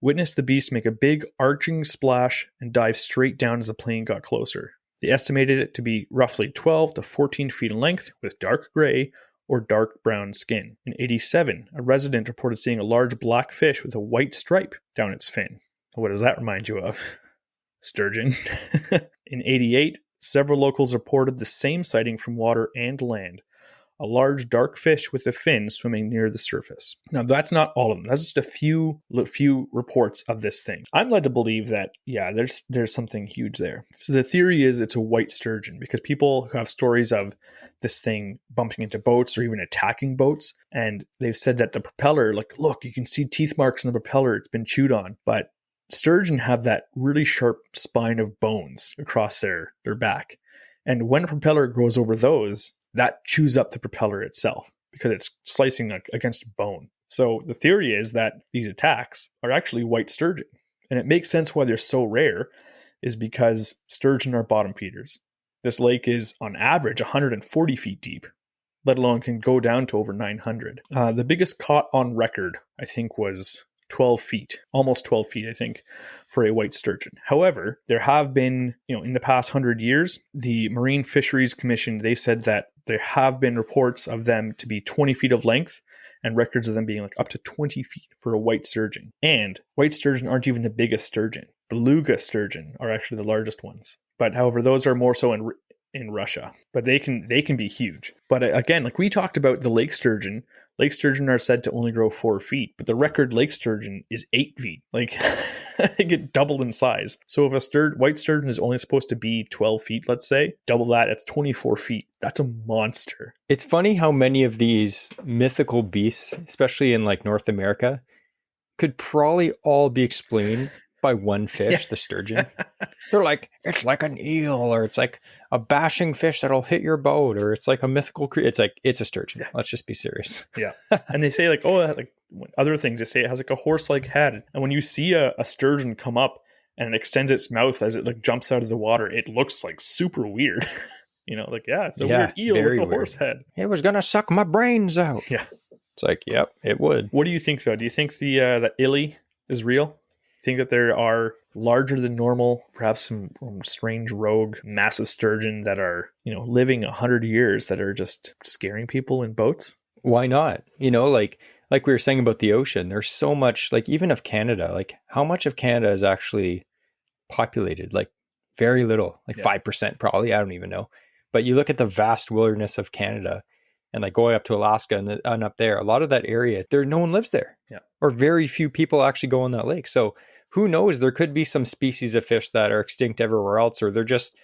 Speaker 1: witnessed the beast make a big arching splash and dive straight down as the plane got closer. They estimated it to be roughly 12 to 14 feet in length with dark gray or dark brown skin. In 87, a resident reported seeing a large black fish with a white stripe down its fin. What does that remind you of? Sturgeon. In 88, several locals reported the same sighting from water and land. A large dark fish with a fin swimming near the surface. Now, that's not all of them. That's just a few reports of this thing. I'm led to believe that, yeah, there's something huge there. So the theory is it's a white sturgeon because people who have stories of this thing bumping into boats or even attacking boats, and they've said that the propeller, like, look, you can see teeth marks in the propeller. It's been chewed on. But sturgeon have that really sharp spine of bones across their back. And when a propeller goes over those, that chews up the propeller itself because it's slicing against bone. So the theory is that these attacks are actually white sturgeon. And it makes sense why they're so rare is because sturgeon are bottom feeders. This lake is on average 140 feet deep, let alone can go down to over 900. The biggest caught on record, I think, was 12 feet, almost 12 feet, I think, for a white sturgeon. However, there have been, in the past 100 years, the Marine Fisheries Commission, they said that there have been reports of them to be 20 feet of length and records of them being like up to 20 feet for a white sturgeon. And white sturgeon aren't even the biggest sturgeon. Beluga sturgeon are actually the largest ones. But however, those are more so in Russia, but they can be huge. But again, like we talked about the lake sturgeon are said to only grow 4 feet, but the record lake sturgeon is 8 feet. Like they get doubled in size. So if a white sturgeon is only supposed to be 12 feet, let's say, double that, it's 24 feet. That's a monster.
Speaker 2: It's funny how many of these mythical beasts, especially in like North America, could probably all be explained by one fish, the sturgeon. They're like, it's like an eel, or it's like a bashing fish that'll hit your boat, or it's like a mythical creature. It's like, it's a sturgeon. Yeah. Let's just be serious.
Speaker 1: Yeah. And they say like, oh, like other things, they say it has like a horse-like head. And when you see a sturgeon come up and it extends its mouth as it like jumps out of the water, it looks like super weird. Like, yeah, it's a weird eel with a horse head.
Speaker 2: It was going to suck my brains out.
Speaker 1: Yeah.
Speaker 2: It's like, yep, it would.
Speaker 1: What do you think though? Do you think the illy is real? Think that there are larger than normal, perhaps some strange rogue massive sturgeon that are, living 100 years that are just scaring people in boats?
Speaker 2: Why not? Like we were saying about the ocean, there's so much, like even of Canada, like how much of Canada is actually populated? Like very little, like 5% probably. I don't even know. But you look at the vast wilderness of Canada and like going up to Alaska and up there, a lot of that area, no one lives there.
Speaker 1: Yeah.
Speaker 2: Or very few people actually go on that lake. So who knows? There could be some species of fish that are extinct everywhere else, or they're just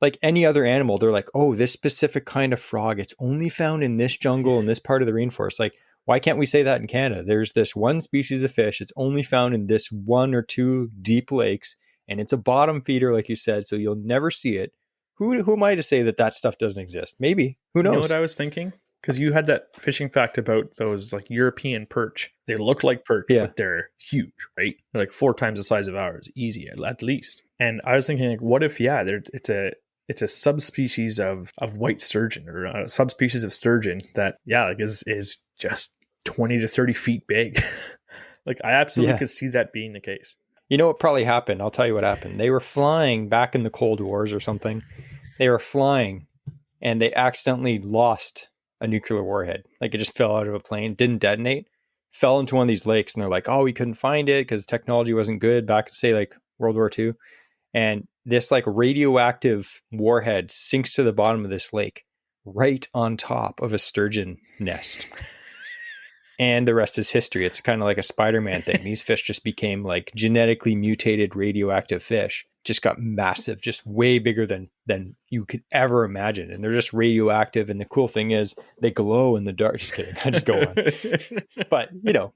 Speaker 2: like any other animal. They're like, oh, this specific kind of frog, it's only found in this jungle in this part of the rainforest. Like, why can't we say that in Canada? There's this one species of fish. It's only found in this 1 or 2 deep lakes, and it's a bottom feeder, like you said, so you'll never see it. Who am I to say that stuff doesn't exist? Maybe. Who knows?
Speaker 1: You know what I was thinking? Because you had that fishing fact about those like European perch. They look like perch, but they're huge, right? They're like 4 times the size of ours, easy at least. And I was thinking, like, what if, it's a subspecies of white sturgeon or a subspecies of sturgeon that, is just 20 to 30 feet big. Like, I absolutely could see that being the case.
Speaker 2: You know what probably happened? I'll tell you what happened. They were flying back in the Cold Wars or something. They were flying and they accidentally lost a nuclear warhead. Like it just fell out of a plane, didn't detonate, fell into one of these lakes, and they're like, oh, we couldn't find it because technology wasn't good back in, say, like World War II. And this like radioactive warhead sinks to the bottom of this lake right on top of a sturgeon nest. And the rest is history. It's kind of like a Spider-Man thing. These fish just became like genetically mutated radioactive fish. just got massive, just way bigger than you could ever imagine. And they're just radioactive. And the cool thing is they glow in the dark. Just kidding. I just go on. But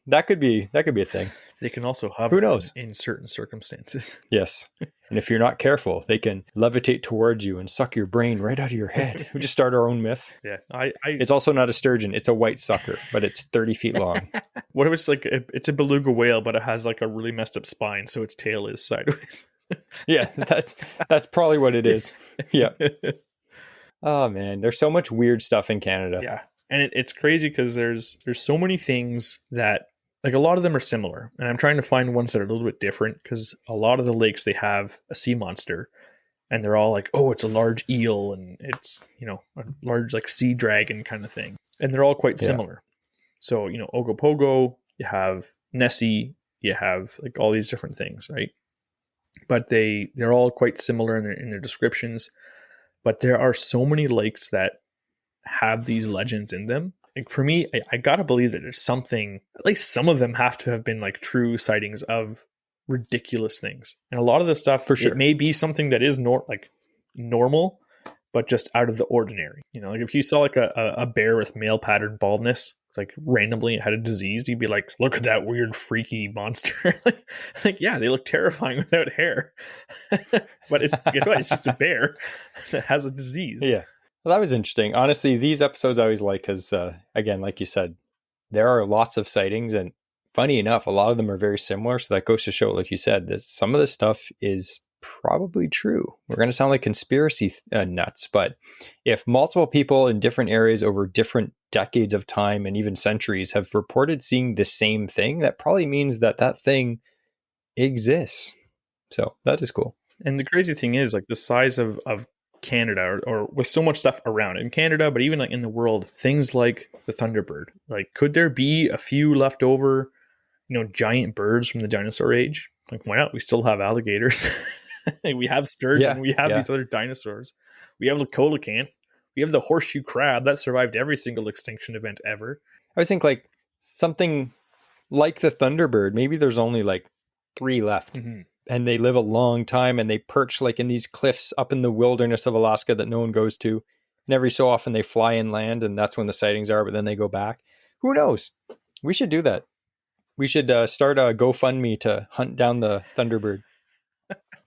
Speaker 2: that could be a thing.
Speaker 1: They can also hover.
Speaker 2: Who knows?
Speaker 1: In certain circumstances.
Speaker 2: Yes. And if you're not careful, they can levitate towards you and suck your brain right out of your head. We just start our own myth.
Speaker 1: Yeah.
Speaker 2: It's also not a sturgeon. It's a white sucker, but it's 30 feet long.
Speaker 1: What if it's like it's a beluga whale, but it has like a really messed up spine, so its tail is sideways?
Speaker 2: Yeah, that's probably what it is. Yeah. Oh man, there's so much weird stuff in Canada.
Speaker 1: Yeah. And it's crazy because there's so many things that, like, a lot of them are similar, and I'm trying to find ones that are a little bit different, because a lot of the lakes, they have a sea monster, and they're all like, oh, it's a large eel, and it's, a large like sea dragon kind of thing, and they're all quite similar. So, Ogopogo, you have Nessie, you have like all these different things, right? But they're all quite similar in their descriptions. But there are so many lakes that have these legends in them. Like, for me, I gotta believe that there's something, at least some of them have to have been like true sightings of ridiculous things. And a lot of the stuff,
Speaker 2: for sure,
Speaker 1: it may be something that is normal, but just out of the ordinary. Like if you saw like a bear with male pattern baldness, like randomly it had a disease, you'd be like, look at that weird freaky monster. like yeah, they look terrifying without hair. But guess what? It's just a bear that has a disease.
Speaker 2: Yeah. Well, that was interesting. Honestly, these episodes I always like because, again, like you said, there are lots of sightings, and funny enough, a lot of them are very similar. So that goes to show, like you said, that some of this stuff is probably true. We're going to sound like conspiracy nuts, but if multiple people in different areas over different decades of time and even centuries have reported seeing the same thing, that probably means that thing exists. So that is cool.
Speaker 1: And the crazy thing is, like, the size of Canada, or with so much stuff around in Canada, but even like in the world, things like the Thunderbird, like, could there be a few leftover, giant birds from the dinosaur age? Like, why not? We still have alligators. We have sturgeon. We have these other dinosaurs. We have the coelacanth. We have the horseshoe crab that survived every single extinction event ever.
Speaker 2: I would think like something like the Thunderbird. Maybe there's only like 3 left. Mm-hmm. And they live a long time, and they perch like in these cliffs up in the wilderness of Alaska that no one goes to. And every so often they fly inland, and that's when the sightings are, but then they go back. Who knows? We should do that. We should start a GoFundMe to hunt down the Thunderbird.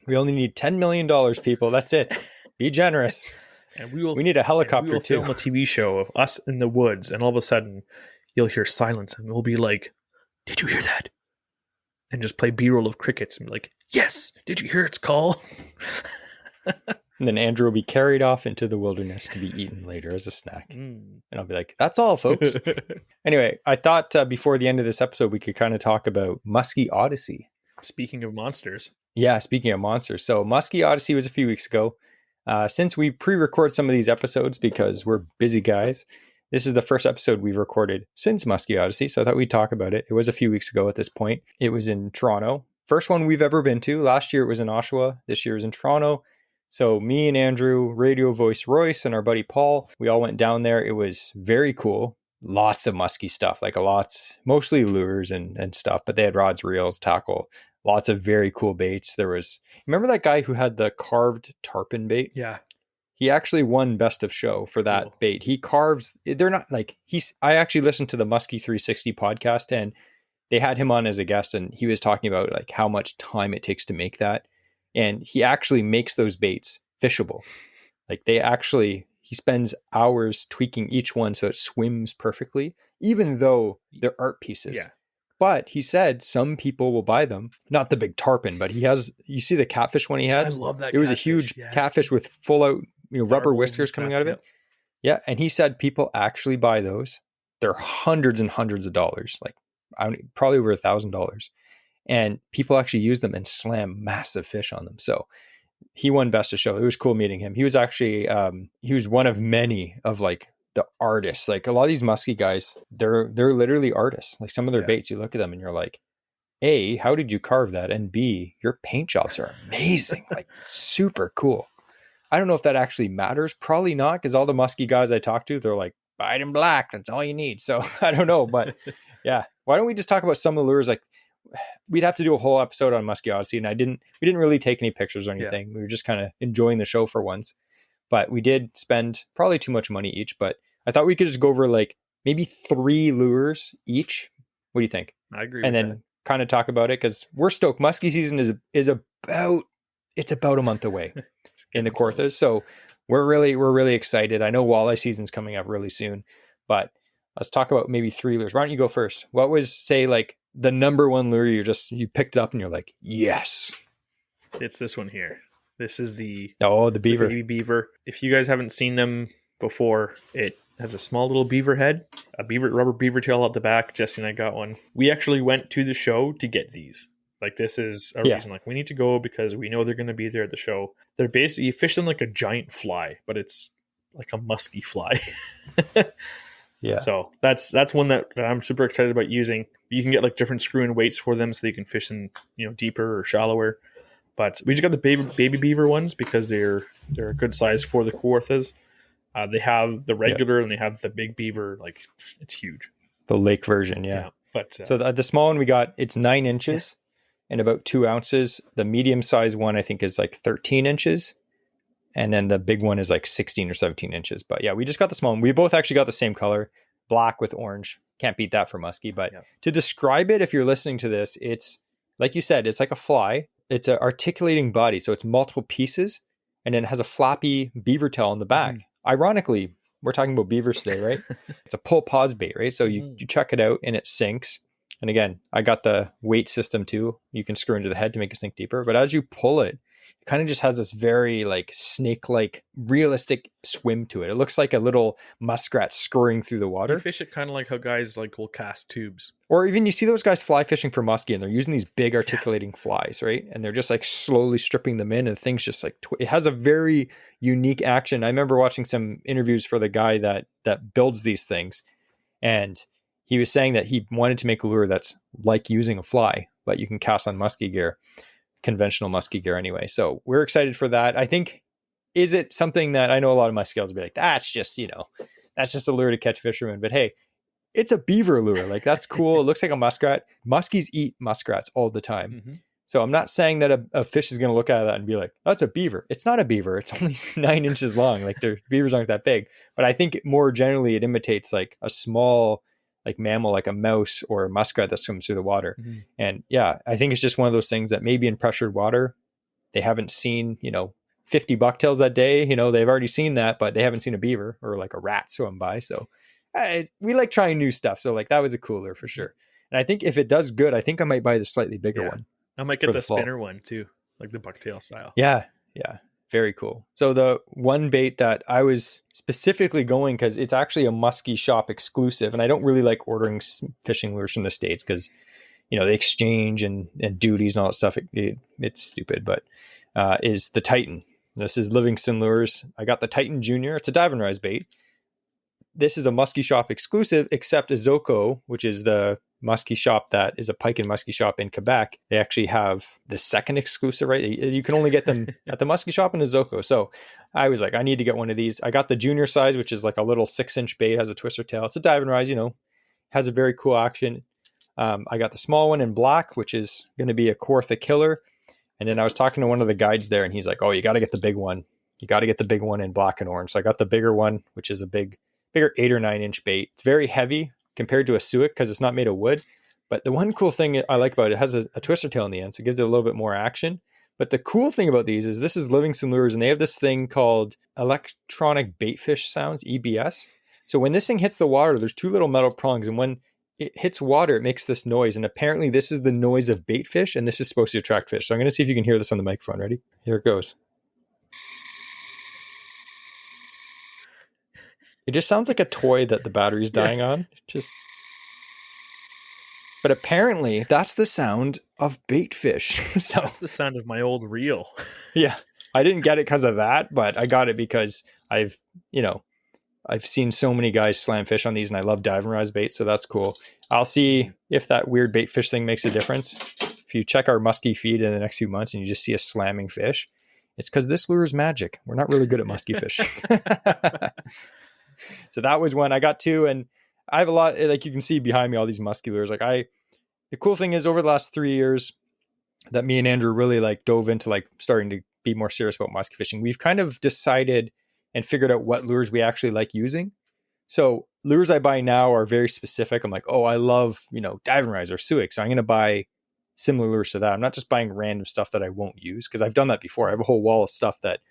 Speaker 2: We only need $10 million, people. That's it. Be generous.
Speaker 1: And
Speaker 2: we need a helicopter too.
Speaker 1: Film a TV show of us in the woods, and all of a sudden you'll hear silence, and we'll be like, "Did you hear that?" And just play B-roll of crickets and be like, "Yes, did you hear its call?"
Speaker 2: And then Andrew will be carried off into the wilderness to be eaten later as a snack. And I'll be like, "That's all, folks." Anyway, I thought before the end of this episode, we could kind of talk about Musky Odyssey.
Speaker 1: Speaking of monsters.
Speaker 2: Yeah, speaking of monsters. So Musky Odyssey was a few weeks ago. Since we pre-record some of these episodes because we're busy guys, this is the first episode we've recorded since Musky Odyssey, so I thought we'd talk about it. It was a few weeks ago at this point. It was in Toronto. First one we've ever been to. Last year it was in Oshawa. This year is in Toronto. So me and Andrew, radio voice Royce, and our buddy Paul, we all went down there. It was very cool. Lots of musky stuff, mostly lures and stuff, but they had rods, reels, tackle, lots of very cool baits. Remember that guy who had the carved tarpon bait?
Speaker 1: Yeah.
Speaker 2: He actually won Best of Show for that bait. He carves, they're not like, I actually listened to the Musky 360 podcast, and they had him on as a guest, and he was talking about like how much time it takes to make that. And he actually makes those baits fishable. Like he spends hours tweaking each one so it swims perfectly, even though they're art pieces. Yeah. But he said some people will buy them. Not the big tarpon, but you see the catfish one he had?
Speaker 1: I love that.
Speaker 2: It was a huge catfish with full out rubber whiskers coming out of it. Yeah. And he said people actually buy those. They're hundreds and hundreds of dollars, probably over $1,000. And people actually use them and slam massive fish on them. So he won Best of Show. It was cool meeting him. He was actually, he was one of many of like the artists. Like a lot of these musky guys, they're literally artists. Like some of their baits, you look at them and you're like, A, how did you carve that? And B, your paint jobs are amazing. Like super cool. I don't know if that actually matters. Probably not, because all the musky guys I talk to, they're like, buy it in black. That's all you need. So I don't know. But yeah, why don't we just talk about some of the lures? Like we'd have to do a whole episode on Musky Odyssey, and we didn't really take any pictures or anything. We were just kind of enjoying the show for once. But we did spend probably too much money each, but I thought we could just go over like maybe 3 lures each. What do you think?
Speaker 1: I agree.
Speaker 2: And then kind of talk about it, because we're stoked. Musky season is about a month away in the Kawarthas. So we're really excited. I know walleye season's coming up really soon, but let's talk about maybe 3 lures. Why don't you go first? What was, say, like the number 1 lure you picked up and you're like, yes?
Speaker 1: It's this one here. This is the
Speaker 2: beaver.
Speaker 1: The baby beaver. If you guys haven't seen them before, it has a small little beaver head, a rubber beaver tail out the back. Jesse and I got one. We actually went to the show to get these. Like, this is a reason. Like, we need to go because we know they're going to be there at the show. They're basically, you fish them like a giant fly, but it's like a musky fly.
Speaker 2: Yeah.
Speaker 1: So that's one that I'm super excited about using. You can get like different screw-in weights for them so you can fish in, deeper or shallower. But we just got the baby beaver ones because they're a good size for the Kawarthas. They have the regular and they have the big beaver. Like, it's huge.
Speaker 2: The lake version, yeah.
Speaker 1: But
Speaker 2: so the small one we got, it's 9 inches and about 2 ounces. The medium size one I think is like 13 inches. And then the big one is like 16 or 17 inches. But yeah, we just got the small one. We both actually got the same color, black with orange. Can't beat that for musky. But to describe it, if you're listening to this, it's like you said, it's like a fly. It's an articulating body. So it's multiple pieces. And then it has a flappy beaver tail on the back. Ironically, we're talking about beavers today, right? It's a pull pause bait, right? So you check it out and it sinks. And again, I got the weight system too. You can screw into the head to make it sink deeper. But as you pull it, it kind of just has this very like snake-like realistic swim to it. It looks like a little muskrat scurrying through the water.
Speaker 1: You fish it kind of like how guys like will cast tubes.
Speaker 2: Or even you see those guys fly fishing for muskie and they're using these big articulating flies, right? And they're just like slowly stripping them in and things just like, it has a very unique action. I remember watching some interviews for the guy that builds these things. And he was saying that he wanted to make a lure that's like using a fly, but you can cast on muskie gear. Conventional musky gear anyway. So we're excited for that. I think, is it something that I know a lot of my scales will be like, that's just a lure to catch fishermen, but hey, it's a beaver lure. Like, that's cool. It looks like a muskrat. Muskies eat muskrats all the time. So I'm not saying that a fish is going to look at that and be like, that's a beaver. It's not a beaver. It's only 9 inches long. Like, their beavers aren't that big, but I think more generally it imitates like a small like mammal, like a mouse or a muskrat that swims through the water. And yeah, I think it's just one of those things that maybe in pressured water, they haven't seen, 50 bucktails that day. They've already seen that, but they haven't seen a beaver or like a rat swim by. So we like trying new stuff. So like, that was a cooler for sure. And I think if it does good, I think I might buy the slightly bigger one.
Speaker 1: I might get the spinner one too, like the bucktail style.
Speaker 2: Yeah. Very cool. So the one bait that I was specifically going, because it's actually a Musky shop exclusive, and I don't really like ordering fishing lures from the States because, they exchange and duties and all that stuff. It's stupid, but is the Titan. This is Livingston Lures. I got the Titan Junior. It's a dive and rise bait. This is a Musky shop exclusive, except Izoko, which is the musky shop that is a pike and musky shop in Quebec. They actually have the second exclusive, right? You can only get them at the musky shop in Izoko. So I was like, I need to get one of these. I got the junior size, which is like a little 6-inch bait, has a twister tail. It's a dive and rise, has a very cool action. I got the small one in black, which is going to be a Kawartha killer. And then I was talking to one of the guides there and he's like, oh, you got to get the big one. You got to get the big one in black and orange. So I got the bigger one, which is a bigger 8 or 9 inch bait. It's very heavy compared to a suic because it's not made of wood. But the one cool thing I like about it has a twister tail in the end, so it gives it a little bit more action. But the cool thing about these is this is Livingston Lures, and they have this thing called electronic baitfish sounds, EBS. So when this thing hits the water, there's 2 little metal prongs, and when it hits water, it makes this noise. And apparently this is the noise of baitfish, and this is supposed to attract fish. So I'm going to see if you can hear this on the microphone. Ready? Here it goes. It just sounds like a toy that the battery's dying on. But apparently that's the sound of baitfish. So
Speaker 1: that's the sound of my old reel.
Speaker 2: Yeah. I didn't get it because of that, but I got it because I've seen so many guys slam fish on these and I love dive and rise bait. So that's cool. I'll see if that weird baitfish thing makes a difference. If you check our musky feed in the next few months and you just see us slamming fish, it's because this lure is magic. We're not really good at musky fish. So that was one. I got 2, and I have a lot, like you can see behind me, all these musky lures. Like the cool thing is over the last 3 years that me and Andrew really like dove into like starting to be more serious about musky fishing, we've kind of decided and figured out what lures we actually like using. So lures I buy now are very specific. I'm like, oh, I love, diving rise or suic. So I'm going to buy similar lures to that. I'm not just buying random stuff that I won't use, because I've done that before. I have a whole wall of stuff that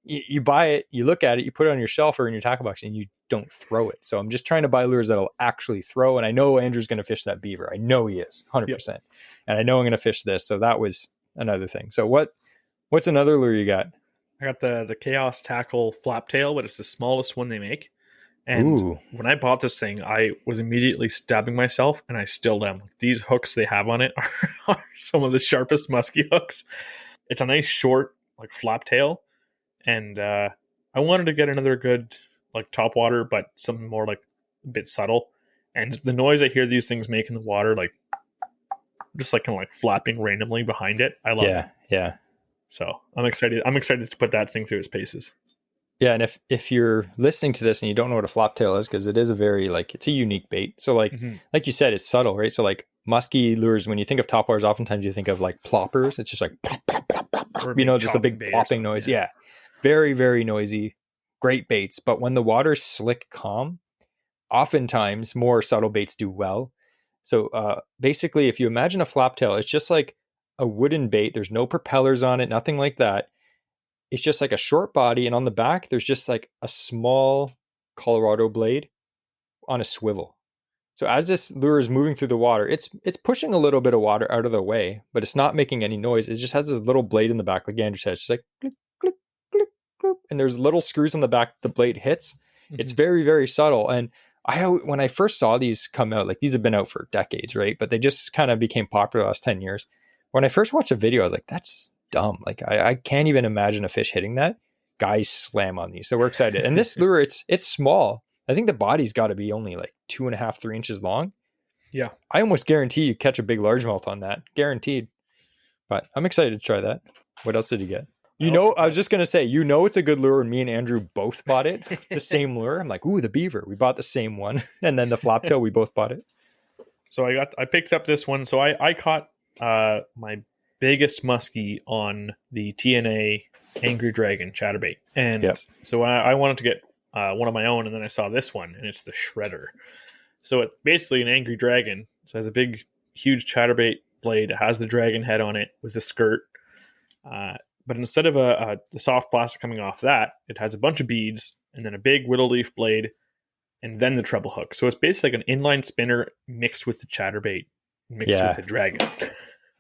Speaker 2: you buy it, you look at it, you put it on your shelf or in your tackle box, and you don't throw it. So I'm just trying to buy lures that'll actually throw. And I know Andrew's going to fish that beaver. I know he is 100%. Yep. And I know I'm going to fish this. So that was another thing. So what's another lure you got?
Speaker 1: I got the Chaos Tackle flap tail, but it's the smallest one they make. And when I bought this thing, I was immediately stabbing myself, and I still am. These hooks they have on it are some of the sharpest musky hooks. It's a nice short like flap tail, and I wanted to get another good like topwater, but something more like a bit subtle. And the noise I hear these things make in the water, like just like kind of like flapping randomly behind it, I love it.
Speaker 2: Yeah.
Speaker 1: So I'm excited. I'm excited to put that thing through its paces.
Speaker 2: Yeah, and if you're listening to this and you don't know what a flap tail is, because it is a very it's a unique bait. So like you said, it's subtle, right? So like musky lures, when you think of topwaters, oftentimes you think of like ploppers. It's just like plop, plop, plop, plop, plop, just a big plopping noise. Yeah, very very noisy. Great baits, but when the water's slick, calm, oftentimes more subtle baits do well. So basically, if you imagine a flap tail, it's just like a wooden bait. There's no propellers on it, nothing like that. It's just like a short body, and on the back, there's just like a small Colorado blade on a swivel. So as this lure is moving through the water, it's pushing a little bit of water out of the way, but it's not making any noise. It just has this little blade in the back, like Andrew said. It's just like click, click, click, click, and there's little screws on the back the blade hits. It's very, very subtle. And when I first saw these come out, like these have been out for decades, right? But they just kind of became popular the last 10 years. When I first watched a video, I was like, that's dumb. Like I can't even imagine a fish hitting that. Guys slam on these. So we're excited. And this lure, it's small. I think the body's got to be only like 2.5, 3 inches long.
Speaker 1: Yeah.
Speaker 2: I almost guarantee you catch a big largemouth on that. Guaranteed. But I'm excited to try that. What else did you get? I was just going to say, it's a good lure when me and Andrew both bought it. The same lure. I'm like, ooh, the beaver. We bought the same one. And then the flap tail, we both bought it.
Speaker 1: So I picked up this one. So I caught my biggest muskie on the TNA Angry Dragon chatterbait. And so I wanted to get one of my own, and then I saw this one, and it's the Shredder. So it's basically an Angry Dragon. So it has a big, huge chatterbait blade. It has the dragon head on it with a skirt. But instead of the soft plastic coming off that, it has a bunch of beads, and then a big willow leaf blade, and then the treble hook. So it's basically like an inline spinner mixed with the chatterbait, mixed with a dragon.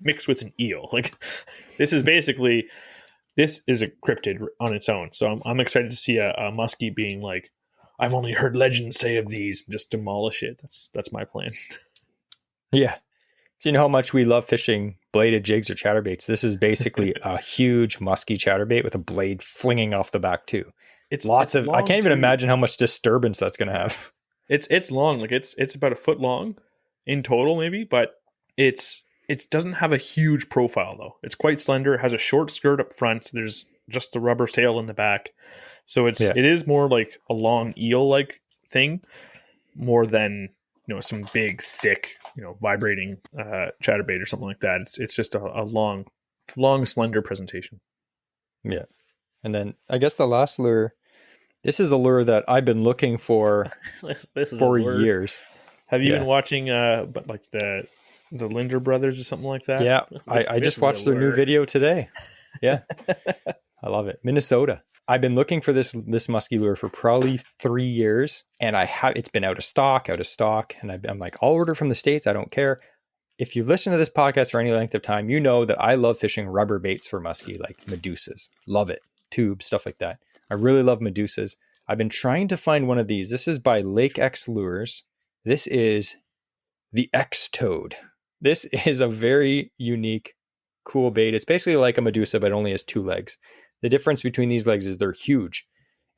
Speaker 1: Mixed with an eel. Like this is a cryptid on its own. So I'm excited to see a muskie being like, I've only heard legends say of these, and just demolish it. That's my plan.
Speaker 2: Yeah. So you know how much we love fishing bladed jigs or chatterbaits. This is basically a huge musky chatterbait with a blade flinging off the back too. It's I can't even imagine how much disturbance that's going to have.
Speaker 1: It's long. Like it's about a foot long in total maybe, but it doesn't have a huge profile though. It's quite slender. It has a short skirt up front. There's just the rubber tail in the back. So it is more like a long eel-like thing more than, some big, thick, vibrating chatterbait or something like that. It's just a long, slender presentation.
Speaker 2: Yeah. And then I guess the last lure, this is a lure that I've been looking for for years.
Speaker 1: Have you been watching but like the Linder brothers or something like that?
Speaker 2: Yeah, I just watched their new video today. Yeah, I love it. Minnesota. I've been looking for this musky lure for probably 3 years, and it's been out of stock, and I'm like, I'll order from the States. I don't care. If you've listened to this podcast for any length of time, you know that I love fishing rubber baits for musky, like medusas. Love it. Tubes, stuff like that. I really love medusas. I've been trying to find one of these. This is by Lake X Lures. This is the X Toad. This is a very unique, cool bait. It's basically like a Medusa, but it only has 2 legs. The difference between these legs is they're huge.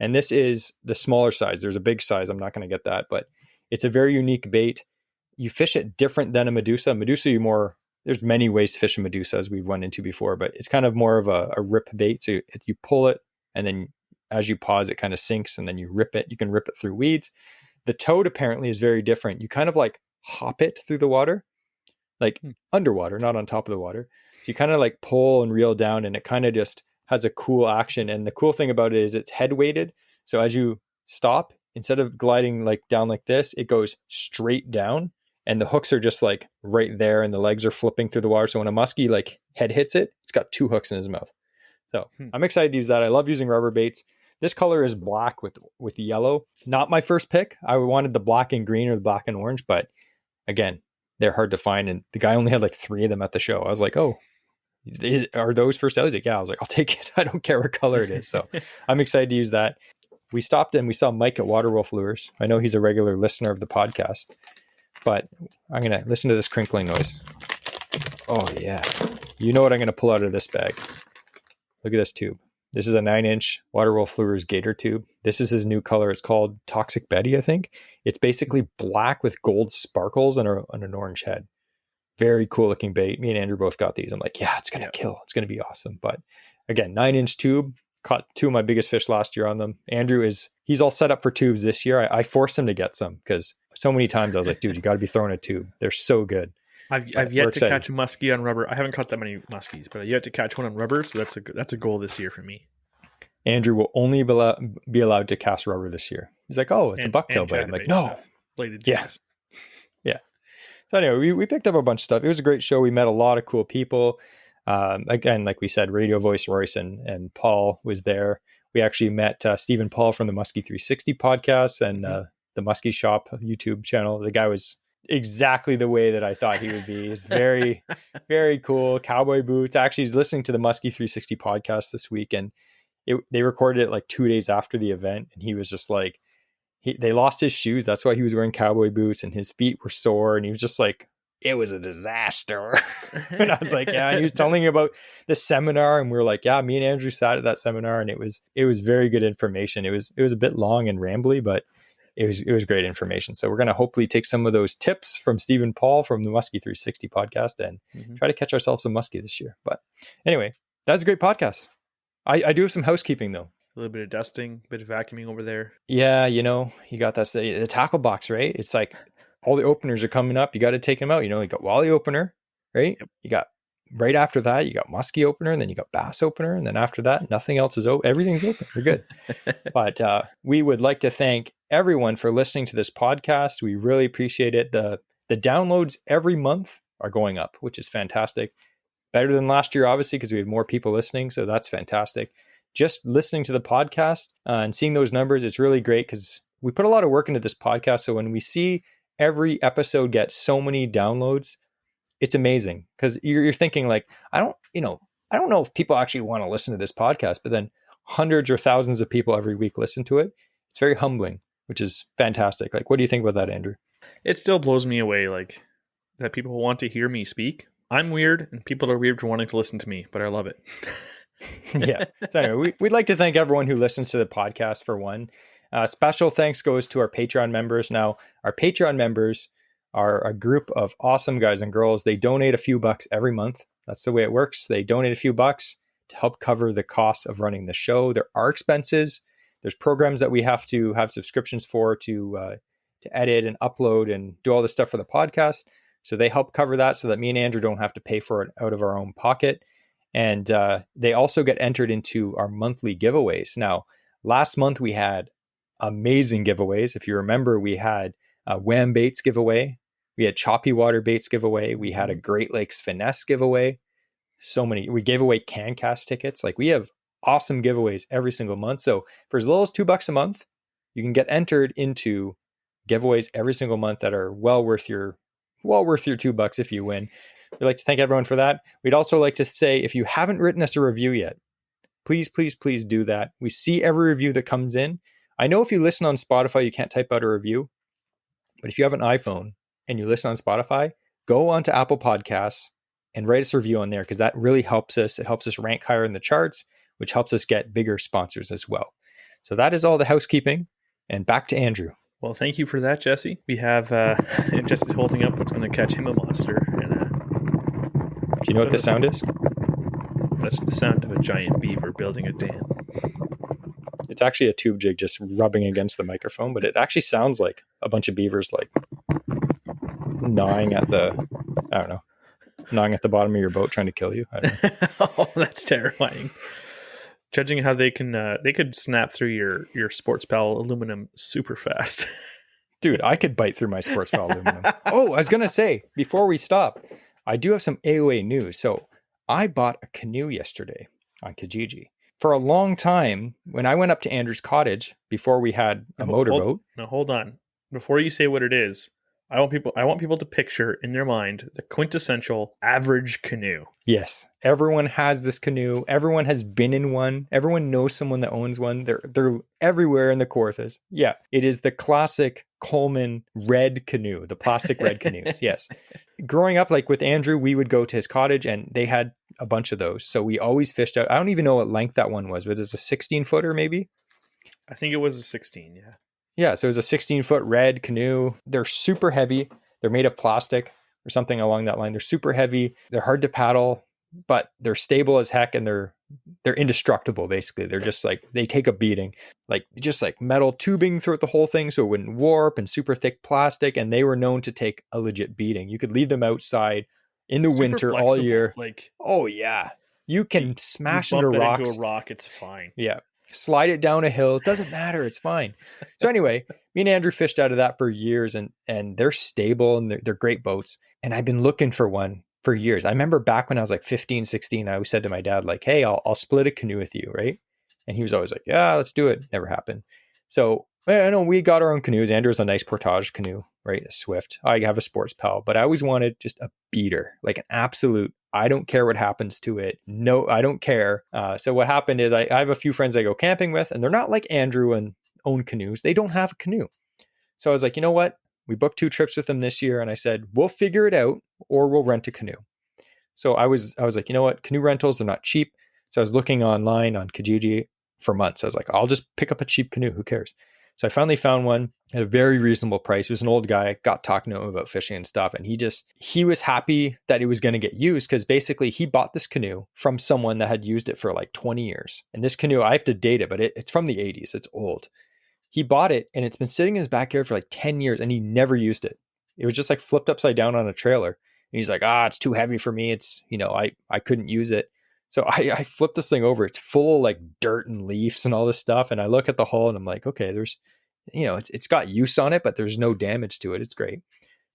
Speaker 2: And this is the smaller size. There's a big size. I'm not going to get that, but it's a very unique bait. You fish it different than a Medusa. There's many ways to fish a Medusa, as we've run into before, but it's kind of more of a rip bait. So you pull it, and then as you pause, it kind of sinks, and then you rip it. You can rip it through weeds. The toad apparently is very different. You kind of like hop it through the water. like underwater, not on top of the water. So you kind of like pull and reel down, and it kind of just has a cool action. And the cool thing about it is it's head weighted. So as you stop, instead of gliding like down like this, it goes straight down, and the hooks are just like right there, and the legs are flipping through the water. So when a muskie like head hits it, it's got 2 hooks in his mouth. So I'm excited to use that. I love using rubber baits. This color is black with yellow. Not my first pick. I wanted the black and green or the black and orange, but again, they're hard to find. And the guy only had like 3 of them at the show. I was like, oh, are those for sale? He's like, yeah. I was like, I'll take it. I don't care what color it is. So I'm excited to use that. We stopped and we saw Mike at Waterwolf Lures. I know he's a regular listener of the podcast, but I'm going to listen to this crinkling noise. Oh yeah. You know what I'm going to pull out of this bag. Look at this tube. This is a 9-inch Waterwolf Lures Gator tube. This is his new color. It's called Toxic Betty, I think. It's basically black with gold sparkles and an orange head. Very cool looking bait. Me and Andrew both got these. I'm like, yeah, it's going to kill. It's going to be awesome. But again, 9-inch tube. Caught 2 of my biggest fish last year on them. Andrew he's all set up for tubes this year. I forced him to get some because so many times I was like, dude, you got to be throwing a tube. They're so good.
Speaker 1: I've yet to catch a muskie on rubber. I haven't caught that many muskies, but I've yet to catch one on rubber. So that's a goal this year for me.
Speaker 2: Andrew will only be allowed to cast rubber this year. He's like, oh, it's a bucktail bait. I'm like, no.
Speaker 1: Yes.
Speaker 2: Yeah. So anyway, we picked up a bunch of stuff. It was a great show. We met a lot of cool people. Again, like we said, Radio Voice Royce and Paul was there. We actually met Stephen Paul from the Musky 360 podcast and the Musky Shop YouTube channel. The guy was exactly the way that I thought he would be. He's very, very cool. Cowboy boots. Actually, he's listening to the Musky 360 podcast this week, and they recorded it like 2 days after the event, and he was just like, they lost his shoes. That's why he was wearing cowboy boots, and his feet were sore, and he was just like, it was a disaster. And I was like, yeah. And he was telling me about the seminar, and we were like, yeah, me and Andrew sat at that seminar, and it was very good information. It was a bit long and rambly, but it was great information. So we're going to hopefully take some of those tips from Stephen Paul from the Musky 360 podcast and try to catch ourselves some muskie this year. But anyway, that's a great podcast. I do have some housekeeping though.
Speaker 1: A little bit of dusting, a bit of vacuuming over there.
Speaker 2: Yeah, you got that the tackle box, right? It's like all the openers are coming up. You got to take them out. You got Wally opener, right? Yep. You got right after that, you got muskie opener, and then you got bass opener, and then after that, nothing else is open. Everything's open. You're good. But we would like to thank everyone for listening to this podcast. We really appreciate it. The downloads every month are going up, which is fantastic. Better than last year, obviously, because we have more people listening. So that's fantastic. Just listening to the podcast and seeing those numbers, it's really great because we put a lot of work into this podcast. So when we see every episode get so many downloads, it's amazing because you're thinking like, I don't know if people actually want to listen to this podcast, but then hundreds or thousands of people every week listen to it. It's very humbling, which is fantastic. Like, what do you think about that, Andrew?
Speaker 1: It still blows me away, like that people want to hear me speak. I'm weird and people are weird for wanting to listen to me, but I love it.
Speaker 2: Yeah. So anyway, we'd like to thank everyone who listens to the podcast for one. Special thanks goes to our Patreon members. Now, our Patreon members are a group of awesome guys and girls. They donate a few bucks every month. That's the way it works. They donate a few bucks to help cover the costs of running the show. There are expenses. There's programs that we have to have subscriptions for to edit and upload and do all this stuff for the podcast. So they help cover that so that me and Andrew don't have to pay for it out of our own pocket. And they also get entered into our monthly giveaways. Now, last month we had amazing giveaways. If you remember, we had a Wham Baits giveaway. We had Choppy Water Baits giveaway. We had a Great Lakes Finesse giveaway. So many. We gave away CanCast tickets. Like, we have awesome giveaways every single month. So for as little as $2 a month, you can get entered into giveaways every single month that are well worth your $2 if you win. We'd like to thank everyone for that. We'd also like to say, if you haven't written us a review yet, please, please, please do that. We see every review that comes in. I know if you listen on Spotify, you can't type out a review, but if you have an iPhone and you listen on Spotify, go onto Apple Podcasts and write us a review on there, because that really helps us. It helps us rank higher in the charts, which helps us get bigger sponsors as well. So that is all the housekeeping, and back to Andrew.
Speaker 1: Well, thank you for that, Jesse. We have Jesse's holding up what's going to catch him a monster.
Speaker 2: Do you know what the sound is?
Speaker 1: That's the sound of a giant beaver building a dam.
Speaker 2: It's actually a tube jig just rubbing against the microphone, but it actually sounds like a bunch of beavers like gnawing at the, I don't know. gnawing at the bottom of your boat trying to kill you. I don't know.
Speaker 1: Oh, that's terrifying. Judging how they could snap through your Sports Pal aluminum super fast.
Speaker 2: Dude, I could bite through my Sports Pal aluminum. Oh, I was going to say, before we stop, I do have some AOA news. So I bought a canoe yesterday on Kijiji. For a long time, when I went up to Andrew's cottage before we had a motorboat.
Speaker 1: Hold on. Before you say what it is, I want people to picture in their mind the quintessential average canoe.
Speaker 2: Yes, everyone has this canoe. Everyone has been in one. Everyone knows someone that owns one. They're everywhere in the Kawarthas. Yeah, it is the classic Coleman red canoe, the plastic red canoes. Yes. Growing up, like with Andrew, we would go to his cottage and they had a bunch of those. So we always fished out. I don't even know what length that one was, but it's a 16 footer maybe.
Speaker 1: I think it was a 16, yeah.
Speaker 2: Yeah, so it was a 16-foot red canoe. They're super heavy. They're made of plastic or something along that line. They're super heavy. They're hard to paddle, but they're stable as heck, and they're indestructible, basically. They're just like, they take a beating. Like, just like metal tubing throughout the whole thing so it wouldn't warp, and super thick plastic, and they were known to take a legit beating. You could leave them outside in the winter
Speaker 1: flexible,
Speaker 2: all year.
Speaker 1: Like,
Speaker 2: oh, yeah. You can smash into rocks.
Speaker 1: Into a rock, it's fine.
Speaker 2: Yeah. Slide it down a hill. It doesn't matter. It's fine. So anyway, me and Andrew fished out of that for years, and they're stable and they're great boats. And I've been looking for one for years. I remember back when I was like 15, 16, I always said to my dad, like, hey, I'll split a canoe with you, right? And he was always like, yeah, let's do it. Never happened. So I know we got our own canoes. Andrew has a nice portage canoe, right? A Swift. I have a Sports Pal, but I always wanted just a beater, like an absolute, I don't care what happens to it. No, I don't care. So what happened is I have a few friends I go camping with, and they're not like Andrew and own canoes. They don't have a canoe. So I was like, you know what? We booked 2 trips with them this year. And I said, we'll figure it out, or we'll rent a canoe. So I was like, you know what? Canoe rentals, they're not cheap. So I was looking online on Kijiji for months. I was like, I'll just pick up a cheap canoe. Who cares? So I finally found one at a very reasonable price. He was an old guy, got talking to him about fishing and stuff. And he was happy that it was going to get used, because basically he bought this canoe from someone that had used it for like 20 years. And this canoe, I have to date it, but it's from the 80s. It's old. He bought it and it's been sitting in his backyard for like 10 years and he never used it. It was just like flipped upside down on a trailer. And he's like, it's too heavy for me. It's, I couldn't use it. So I flipped this thing over. It's full of like dirt and leaves and all this stuff. And I look at the hull and I'm like, okay, there's, it's got use on it, but there's no damage to it. It's great.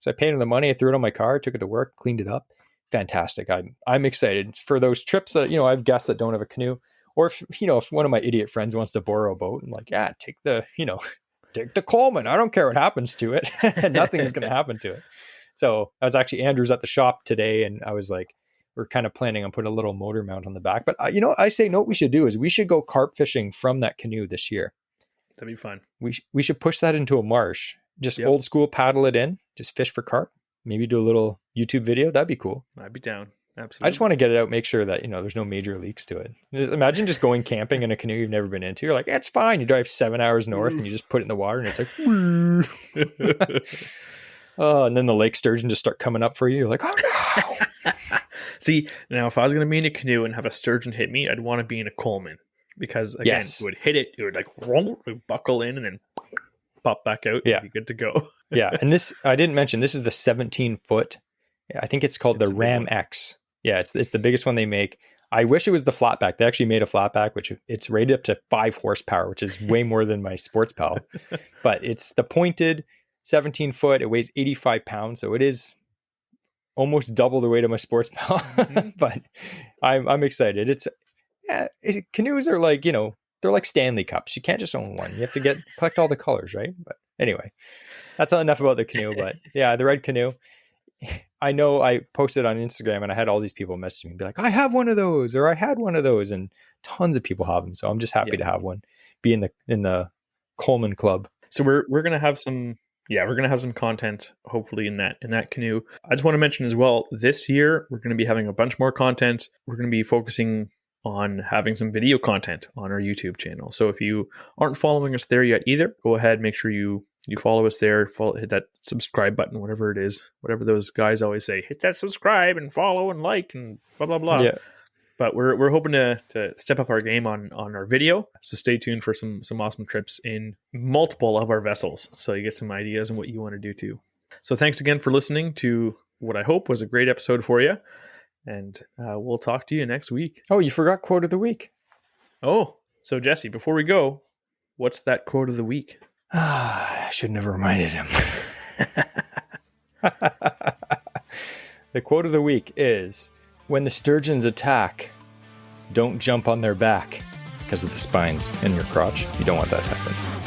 Speaker 2: So I paid him the money. I threw it on my car, took it to work, cleaned it up. Fantastic. I'm excited for those trips that, I have guests that don't have a canoe. Or if one of my idiot friends wants to borrow a boat, I'm like, yeah, take the Coleman. I don't care what happens to it. Nothing's going to happen to it. So I was actually, Andrew's at the shop today, and I was like, we're kind of planning on putting a little motor mount on the back. But I say, what we should do is we should go carp fishing from that canoe this year.
Speaker 1: That'd be fun.
Speaker 2: We should push that into a marsh. Just old school, paddle it in, just fish for carp. Maybe do a little YouTube video. That'd be cool.
Speaker 1: I'd be down. Absolutely. I
Speaker 2: just want to get it out, make sure that, there's no major leaks to it. Imagine just going camping in a canoe you've never been into. You're like, it's fine. You drive 7 hours north and you just put it in the water and it's like, oh, and then the lake sturgeon just start coming up for you. You're like, oh no.
Speaker 1: See, now if I was going to be in a canoe and have a sturgeon hit me, I'd want to be in a Coleman, because again, it would hit it. It would like roll, it would buckle in and then pop back out. Yeah. Be good to go.
Speaker 2: Yeah. And this, I didn't mention, this is the 17-foot. I think it's called the Ram X. Yeah, it's the biggest one they make. I wish it was the flatback. They actually made a flatback, which it's rated up to 5 horsepower, which is way more than my Sports Pal. But it's the pointed 17-foot. It weighs 85 pounds, so it is almost double the weight of my Sports Pal. Mm-hmm. But I'm excited. Canoes are like, they're like Stanley Cups. You can't just own one. You have to collect all the colors, right? But anyway, that's not enough about the canoe. But yeah, the red canoe. I know I posted on Instagram and I had all these people message me and be like, I have one of those, or I had one of those, and tons of people have them. So I'm just happy to have one, be in the Coleman Club.
Speaker 1: So we're going to have some content hopefully in that canoe. I just want to mention as well, this year we're going to be having a bunch more content. We're going to be focusing on having some video content on our YouTube channel. So if you aren't following us there yet either, go ahead, make sure you follow us there, hit that subscribe button, whatever it is, whatever those guys always say, hit that subscribe and follow and like and blah, blah, blah. Yeah. But we're hoping to step up our game on our video. So stay tuned for some awesome trips in multiple of our vessels. So you get some ideas on what you want to do too. So thanks again for listening to what I hope was a great episode for you. And we'll talk to you next week.
Speaker 2: Oh, you forgot quote of the week.
Speaker 1: Oh, so Jesse, before we go, what's that quote of the week?
Speaker 2: I shouldn't have reminded him. The quote of the week is, when the sturgeons attack, don't jump on their back because of the spines in your crotch. You don't want that to happen.